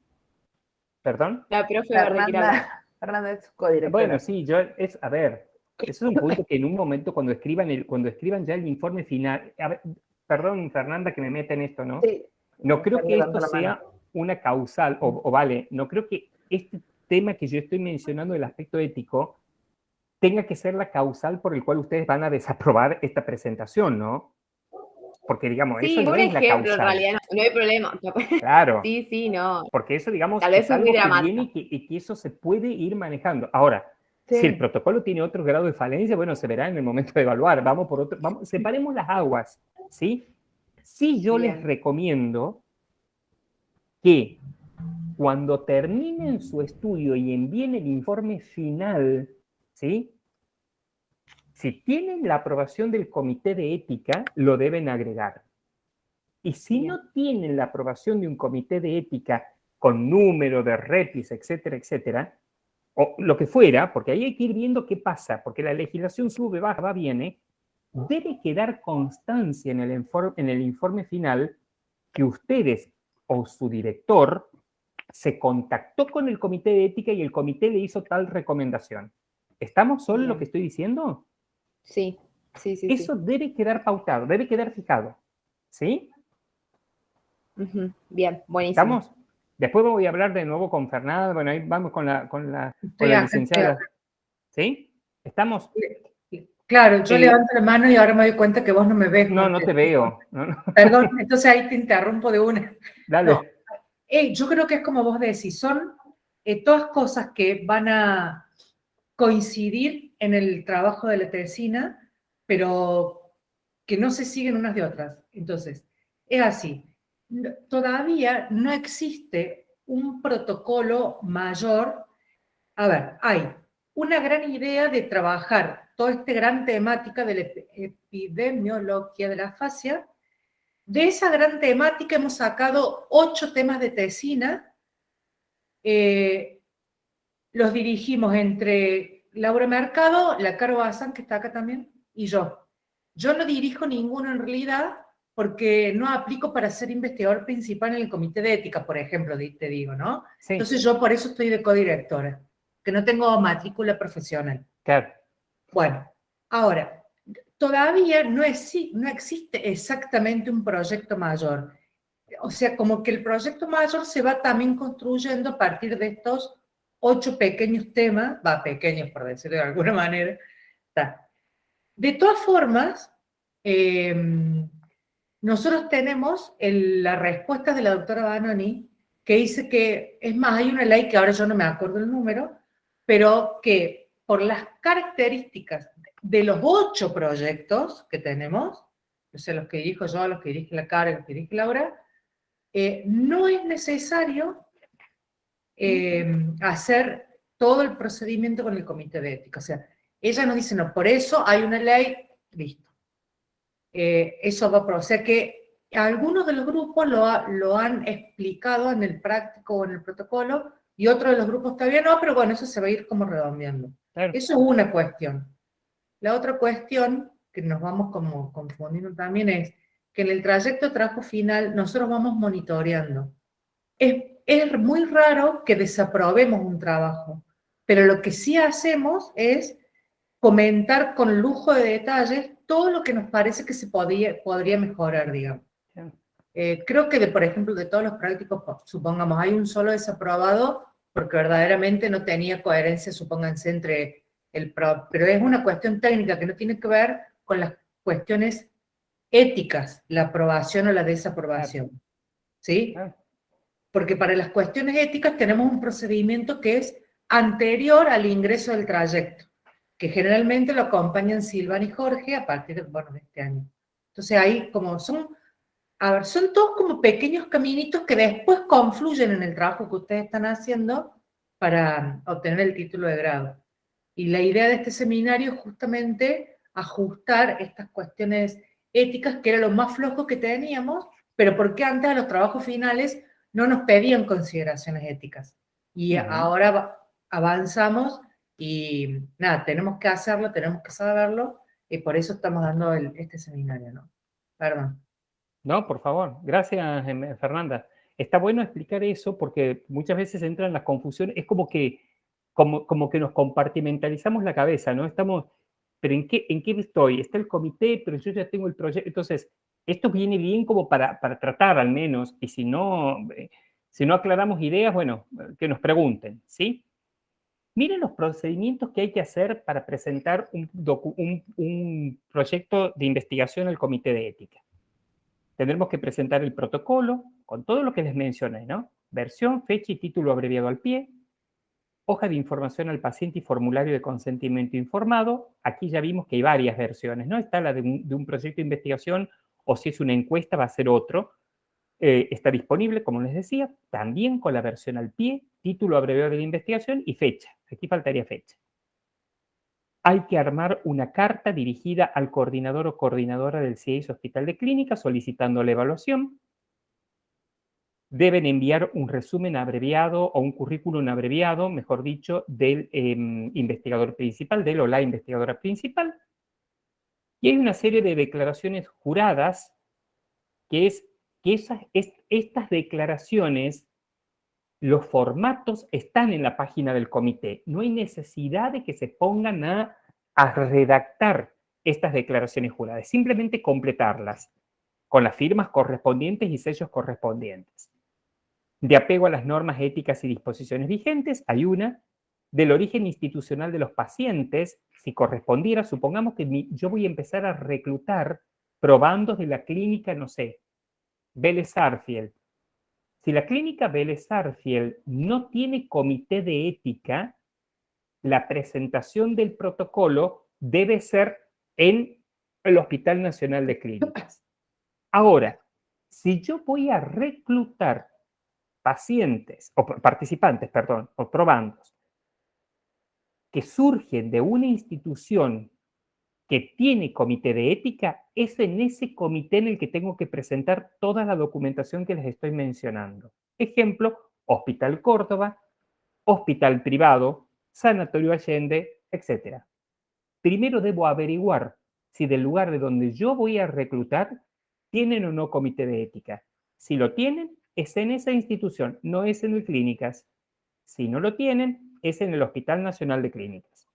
¿Perdón? la profe Verde quiere hablar. Fernanda es su codirectora. Bueno, sí, a ver, eso es un punto que en un momento cuando escriban ya el informe final, a ver, perdón, Fernanda, que me meta en esto, ¿no? Sí. No creo Están que levantando esto la sea mano. una causal, o vale, no creo que este tema que yo estoy mencionando del aspecto ético tenga que ser la causal por el cual ustedes van a desaprobar esta presentación, ¿no? Porque, digamos, Sí, eso no un es la ejemplo, en causal. realidad no hay problema. Claro, Sí, sí, no. porque eso, digamos, Tal vez es soy muy algo que dramática. viene y que eso se puede ir manejando. Ahora, si el Sí. protocolo tiene otro grado de falencia, bueno, se verá en el momento de evaluar. Separemos las aguas, ¿sí? Sí, yo les Bien. recomiendo que cuando terminen su estudio y envíen el informe final, ¿sí? Si tienen la aprobación del comité de ética, lo deben agregar. Y si Bien. no tienen la aprobación de un comité de ética con número de repis, etcétera, etcétera, o lo que fuera, porque ahí hay que ir viendo qué pasa, porque la legislación sube, baja, va, viene, debe quedar constancia en el informe final que ustedes o su director se contactó con el comité de ética y el comité le hizo tal recomendación. ¿Estamos solo en lo Bien. que estoy diciendo? Sí. Sí, sí, Eso debe quedar pautado, debe quedar fijado. ¿Sí? sí. Ujú. Bien, buenísimo. ¿Estamos? Después voy a hablar de nuevo con Fernanda. Bueno, ahí vamos con la Estoy acá, licenciada. ¿Sí? ¿Estamos? Claro, yo levanto la mano y ahora me doy cuenta que vos no me ves. No, no porque- te veo. No, no. Perdón, entonces ahí te interrumpo de una. Dale. No, yo creo que es como vos decís, son todas cosas que van a coincidir en el trabajo de la tesina, pero que no se siguen unas de otras. Entonces, es así. Todavía no existe un protocolo mayor. A ver, hay una gran idea de trabajar toda esta gran temática de la epidemiología de la afasia. De esa gran temática hemos sacado 8 temas de tesina. Los dirigimos entre Laura Mercado, la Caro Bazán, que está acá también, y yo. Yo no dirijo ninguno en realidad porque no aplico para ser investigador principal en el comité de ética, por ejemplo, te digo, ¿no? Sí. Entonces yo por eso estoy de codirectora, que no tengo matrícula profesional. Claro. Bueno, ahora, todavía no existe exactamente un proyecto mayor. O sea, como que el proyecto mayor se va también construyendo a partir de estos 8 pequeños temas, pequeños por decirlo de alguna manera. De todas formas, nosotros tenemos la respuesta de la doctora Banoni, que dice que, es más, hay una ley que ahora yo no me acuerdo el número, pero que por las características de los 8 proyectos que tenemos, o sea, los que dirijo yo, los que dirige la Cara, los que dirige Laura, no es necesario hacer todo el procedimiento con el comité de ética. O sea, ella nos dice, no, por eso hay una ley, listo. Eso va o sea que algunos de los grupos lo han explicado en el práctico o en el protocolo, y otros de los grupos todavía no, pero bueno, eso se va a ir como redondeando. Claro. Eso es una cuestión. La otra cuestión, que nos vamos como confundiendo también, es que en el trayecto de trabajo final nosotros vamos monitoreando. Es muy raro que desaprobemos un trabajo, pero lo que sí hacemos es comentar con lujo de detalles todo lo que nos parece que se podría mejorar, digamos. Creo que, por ejemplo, de todos los prácticos, supongamos, hay un solo desaprobado porque verdaderamente no tenía coherencia, supónganse, entre pero es una cuestión técnica que no tiene que ver con las cuestiones éticas, la aprobación o la desaprobación. ¿Sí? Porque para las cuestiones éticas tenemos un procedimiento que es anterior al ingreso del trayecto, que generalmente lo acompañan Silvana y Jorge a partir de este año. Entonces ahí como son todos como pequeños caminitos que después confluyen en el trabajo que ustedes están haciendo para obtener el título de grado. Y la idea de este seminario es justamente ajustar estas cuestiones éticas, que era lo más flojo que teníamos, pero porque antes a los trabajos finales no nos pedían consideraciones éticas. Y ahora avanzamos y nada, tenemos que hacerlo, tenemos que saberlo, y por eso estamos dando este seminario, ¿no? Perdón. No, por favor. Gracias, Fernanda. Está bueno explicar eso porque muchas veces entran las confusiones. Es como que nos compartimentalizamos la cabeza, ¿no? Estamos, pero ¿en qué estoy? Está el comité, pero yo ya tengo el proyecto. Entonces, esto viene bien como para tratar al menos, y si no aclaramos ideas, bueno, que nos pregunten, ¿sí? Miren los procedimientos que hay que hacer para presentar un proyecto de investigación al comité de ética. Tendremos que presentar el protocolo con todo lo que les mencioné, ¿no? Versión, fecha y título abreviado al pie, hoja de información al paciente y formulario de consentimiento informado. Aquí ya vimos que hay varias versiones, ¿no? Está la de un proyecto de investigación, o si es una encuesta va a ser otro. Está disponible, como les decía, también con la versión al pie, título abreviado de la investigación y fecha. Aquí faltaría fecha. Hay que armar una carta dirigida al coordinador o coordinadora del CIEIS Hospital de Clínica solicitando la evaluación. Deben enviar un resumen abreviado o un currículum abreviado, mejor dicho, del investigador principal, del o la investigadora principal. Y hay una serie de declaraciones juradas que estas declaraciones, los formatos están en la página del comité. No hay necesidad de que se pongan a redactar estas declaraciones juradas, simplemente completarlas con las firmas correspondientes y sellos correspondientes. De apego a las normas éticas y disposiciones vigentes, hay una. Del origen institucional de los pacientes, si correspondiera, supongamos que yo voy a empezar a reclutar probandos de la clínica, no sé, Vélez Sarsfield. Si la clínica Vélez Sarsfield no tiene comité de ética, la presentación del protocolo debe ser en el Hospital Nacional de Clínicas. Ahora, si yo voy a reclutar pacientes, o participantes, perdón, o probandos, que surgen de una institución que tiene comité de ética, es en ese comité en el que tengo que presentar toda la documentación que les estoy mencionando. Ejemplo, Hospital Córdoba, hospital privado, Sanatorio Allende, etc. Primero debo averiguar si del lugar de donde yo voy a reclutar tienen o no comité de ética. Si lo tienen, es en esa institución, no es en el clínicas. Si no lo tienen, es en el Hospital Nacional de Clínicas.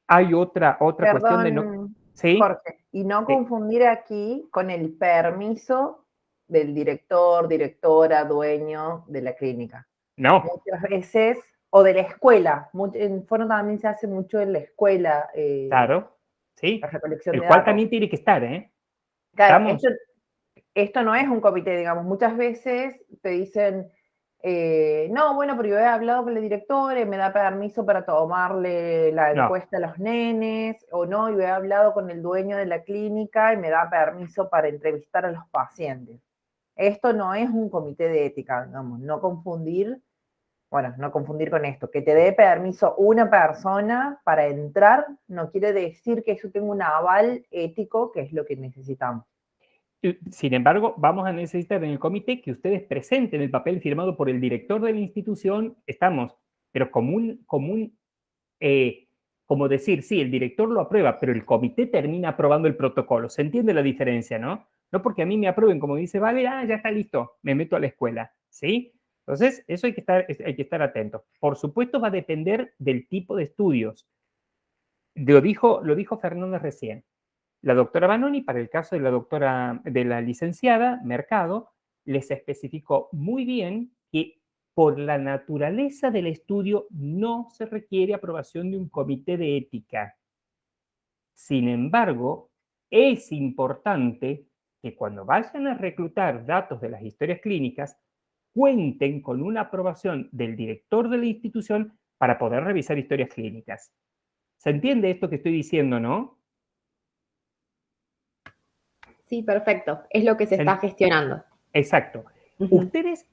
Hay otra cuestión de no... Perdón, ¿Sí? Jorge, y no confundir aquí con el permiso del director, directora, dueño de la clínica. No. Muchas veces, o de la escuela, en Foro también se hace mucho en la escuela. Claro, sí. La recolección El de cual datos. también tiene que estar, ¿eh? Claro, esto no es un comité, digamos. Muchas veces te dicen, no, bueno, pero yo he hablado con el director y me da permiso para tomarle la encuesta a los nenes, o no, yo he hablado con el dueño de la clínica y me da permiso para entrevistar a los pacientes. Esto no es un comité de ética, digamos, no confundir con esto. Que te dé permiso una persona para entrar no quiere decir que eso tenga un aval ético, que es lo que necesitamos. Sin embargo, vamos a necesitar en el comité que ustedes presenten el papel firmado por el director de la institución. Estamos, pero como decir, sí, el director lo aprueba, pero el comité termina aprobando el protocolo. ¿Se entiende la diferencia, no? No porque a mí me aprueben, como dice Vale, ya está listo, me meto a la escuela, ¿sí? Entonces, eso hay que estar atentos. Por supuesto, va a depender del tipo de estudios. Lo dijo Fernanda recién. La doctora Vanoni, para el caso de la licenciada Mercado, les especificó muy bien que por la naturaleza del estudio no se requiere aprobación de un comité de ética. Sin embargo, es importante que cuando vayan a reclutar datos de las historias clínicas, cuenten con una aprobación del director de la institución para poder revisar historias clínicas. ¿Se entiende esto que estoy diciendo, no? Sí, perfecto. Es lo que se está gestionando. Exacto. Ustedes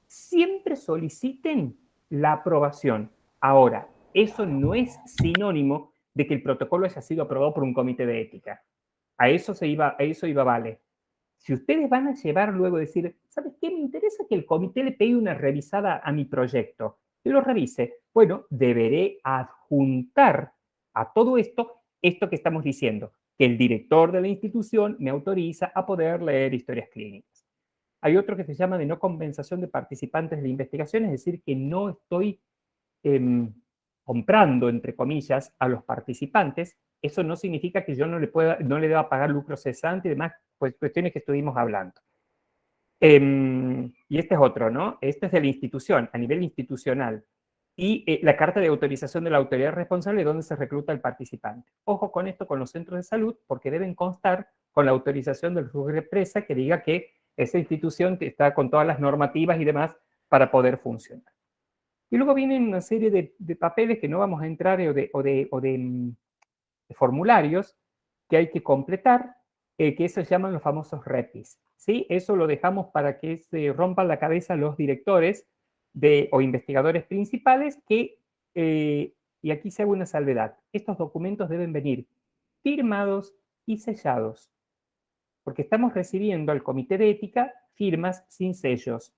siempre soliciten la aprobación. Ahora, eso no es sinónimo de que el protocolo haya sido aprobado por un comité de ética. A eso iba Vale. Si ustedes van a llevar luego decir, ¿sabes qué? Me interesa que el comité le pegue una revisada a mi proyecto. Que lo revise. Bueno, deberé adjuntar a todo esto que estamos diciendo, que el director de la institución me autoriza a poder leer historias clínicas. Hay otro que se llama de no compensación de participantes de la investigación, es decir, que no estoy comprando, entre comillas, a los participantes. Eso no significa que yo no le deba pagar lucro cesante y demás, pues cuestiones que estuvimos hablando. Y este es otro, ¿no? Este es de la institución, a nivel institucional. Y la carta de autorización de la autoridad responsable donde se recluta el participante. Ojo con esto con los centros de salud, porque deben constar con la autorización del RUGREPRESA que diga que esa institución está con todas las normativas y demás para poder funcionar. Y luego vienen una serie de papeles que no vamos a entrar o de formularios que hay que completar, que eso se llaman los famosos REPIs. ¿Sí? Eso lo dejamos para que se rompan la cabeza los directores o investigadores principales y aquí se hace una salvedad, estos documentos deben venir firmados y sellados, porque estamos recibiendo al comité de ética firmas sin sellos.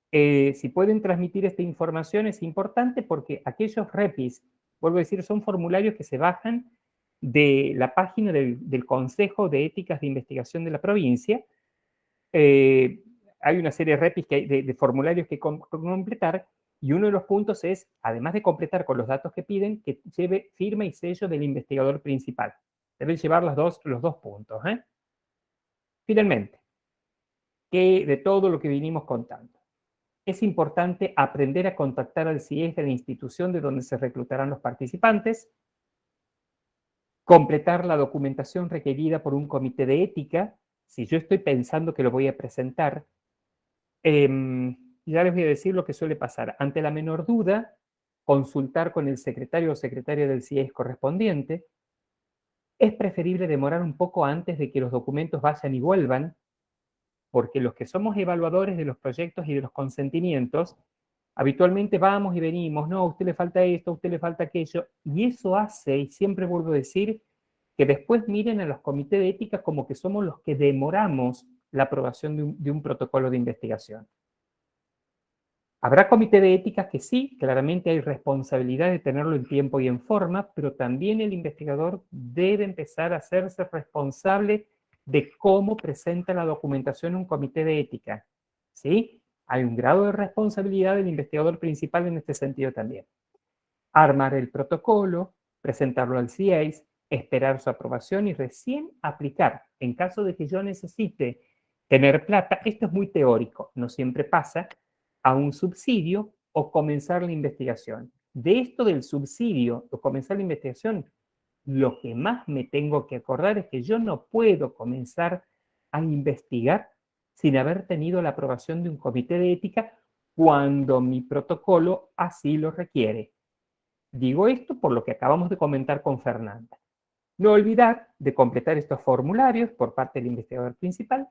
Si pueden transmitir esta información es importante porque aquellos REPIs, vuelvo a decir, son formularios que se bajan de la página del Consejo de Éticas de Investigación de la provincia. Hay una serie de REPIs, de formularios que completar, Y uno de los puntos es, además de completar con los datos que piden, que lleve firma y sello del investigador principal. Deben llevar los dos puntos. Finalmente, que de todo lo que vinimos contando, es importante aprender a contactar al CIES de la institución de donde se reclutarán los participantes, completar la documentación requerida por un comité de ética. Si yo estoy pensando que lo voy a presentar, ya les voy a decir lo que suele pasar. Ante la menor duda, consultar con el secretario o secretaria del CIES correspondiente. Es preferible demorar un poco antes de que los documentos vayan y vuelvan, porque los que somos evaluadores de los proyectos y de los consentimientos, habitualmente vamos y venimos, no, a usted le falta esto, a usted le falta aquello, y eso hace, y siempre vuelvo a decir, que después miren a los comités de ética como que somos los que demoramos la aprobación de un protocolo de investigación. Habrá comité de ética que sí, claramente hay responsabilidad de tenerlo en tiempo y en forma, pero también el investigador debe empezar a hacerse responsable de cómo presenta la documentación en un comité de ética. ¿Sí? Hay un grado de responsabilidad del investigador principal en este sentido también. Armar el protocolo, presentarlo al CIES, esperar su aprobación y recién aplicar. En caso de que yo necesite tener plata, esto es muy teórico, no siempre pasa, a un subsidio o comenzar la investigación. De esto del subsidio o comenzar la investigación, lo que más me tengo que acordar es que yo no puedo comenzar a investigar sin haber tenido la aprobación de un comité de ética cuando mi protocolo así lo requiere. Digo esto por lo que acabamos de comentar con Fernanda. No olvidar de completar estos formularios por parte del investigador principal.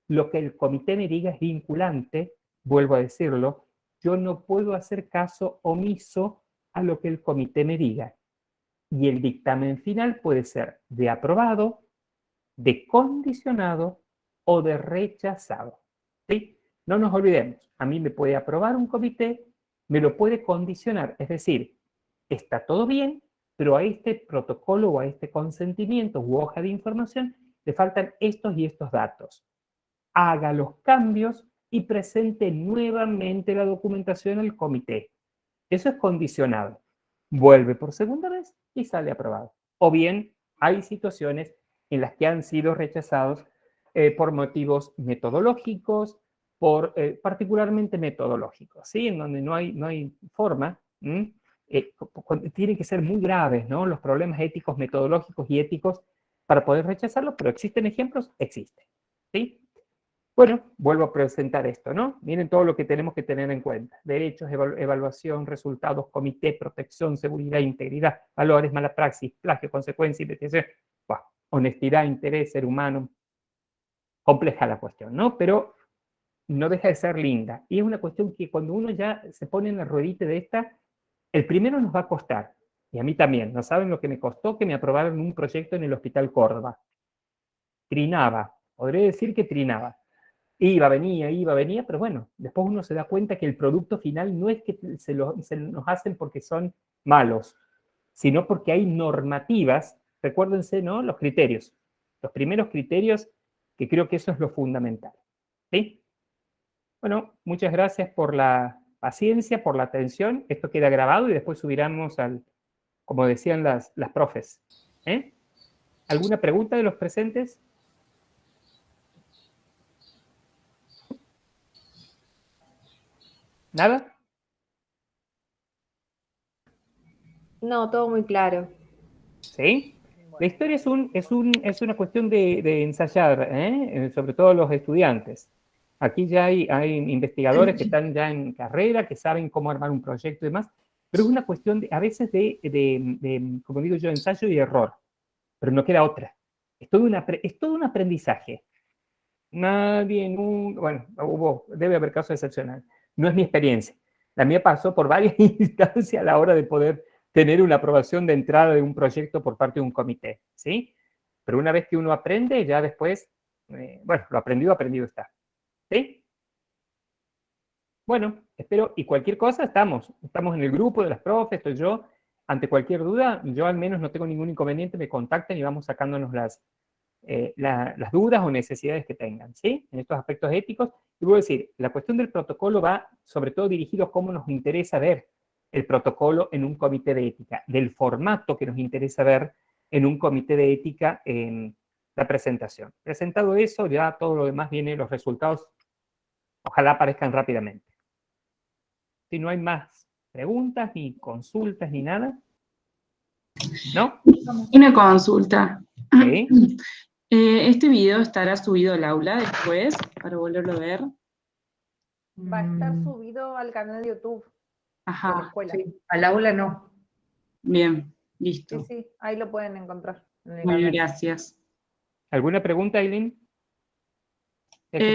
Lo que el comité me diga es vinculante, vuelvo a decirlo, yo no puedo hacer caso omiso a lo que el comité me diga. Y el dictamen final puede ser de aprobado, de condicionado o de rechazado. ¿Sí? No nos olvidemos, a mí me puede aprobar un comité, me lo puede condicionar, es decir, está todo bien, pero a este protocolo o a este consentimiento u hoja de información le faltan estos y estos datos. Haga los cambios y presente nuevamente la documentación al comité. Eso es condicionado. Vuelve por segunda vez y sale aprobado. O bien hay situaciones en las que han sido rechazados por motivos metodológicos, particularmente metodológicos, ¿sí? En donde no hay forma. Tienen que ser muy graves, ¿no? Los problemas éticos, metodológicos y éticos para poder rechazarlo, pero ¿existen ejemplos? Existen, ¿sí? Bueno, vuelvo a presentar esto, ¿no? Miren todo lo que tenemos que tener en cuenta. Derechos, evaluación, resultados, comité, protección, seguridad, integridad, valores, mala praxis, plagio, consecuencia, investigación. Wow. Honestidad, interés, ser humano. Compleja la cuestión, ¿no? Pero no deja de ser linda. Y es una cuestión que cuando uno ya se pone en la ruedita de esta, el primero nos va a costar. Y a mí también. No saben lo que me costó que me aprobaran un proyecto en el Hospital Córdoba. Trinaba. Podré decir que trinaba. Iba, venía, pero bueno, después uno se da cuenta que el producto final no es que se nos hacen porque son malos, sino porque hay normativas, recuérdense, ¿no? Los criterios, los primeros criterios, que creo que eso es lo fundamental, ¿sí? Bueno, muchas gracias por la paciencia, por la atención, esto queda grabado y después subiremos como decían las profes, ¿eh? ¿Alguna pregunta de los presentes? ¿Nada? No, todo muy claro. ¿Sí? La historia es una cuestión de ensayar, sobre todo los estudiantes. Aquí ya hay investigadores que están ya en carrera, que saben cómo armar un proyecto y demás, pero es una cuestión a veces como digo yo, ensayo y error, pero no queda otra. Es todo un aprendizaje. Debe haber casos excepcionales. No es mi experiencia. La mía pasó por varias instancias a la hora de poder tener una aprobación de entrada de un proyecto por parte de un comité, ¿sí? Pero una vez que uno aprende, ya después, lo aprendido está, ¿sí? Bueno, espero, y cualquier cosa, estamos en el grupo de las profes, estoy yo, ante cualquier duda, yo al menos no tengo ningún inconveniente, me contacten y vamos sacándonos las dudas o necesidades que tengan, ¿sí? En estos aspectos éticos. Y voy a decir, la cuestión del protocolo va sobre todo dirigido a cómo nos interesa ver el protocolo en un comité de ética, del formato que nos interesa ver en un comité de ética en la presentación. Presentado eso, ya todo lo demás viene, los resultados, ojalá aparezcan rápidamente. Si no hay más preguntas, ni consultas, ni nada, ¿no? Una consulta. Sí. ¿Este video estará subido al aula después para volverlo a ver? Va a estar subido al canal de YouTube de la Ajá, escuela. Sí, al aula no. bien, Sí, listo. sí, ahí lo pueden encontrar. En el Muy bien, canal. gracias. ¿Alguna pregunta, Aileen?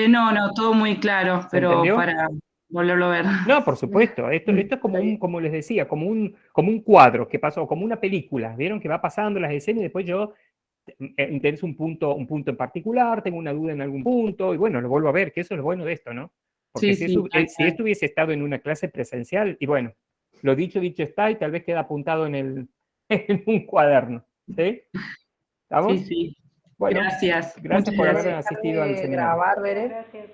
No, todo muy claro, pero entendió? para volverlo a ver. No, por supuesto. Esto es como como les decía, como un cuadro que pasó, como una película. Vieron que va pasando las escenas y después yo intereso un punto en particular, tengo una duda en algún punto, y bueno, lo vuelvo a ver, que eso es lo bueno de esto, ¿no? Porque Sí, si, sí, tal si cual. esto hubiese estado en una clase presencial, y bueno, lo dicho está, y tal vez queda apuntado en un cuaderno. ¿Sí? ¿Estamos? Sí, sí. Bueno, Gracias. gracias Muchas por gracias. haber asistido al Dejar de seminario. grabar, Bere. Gracias.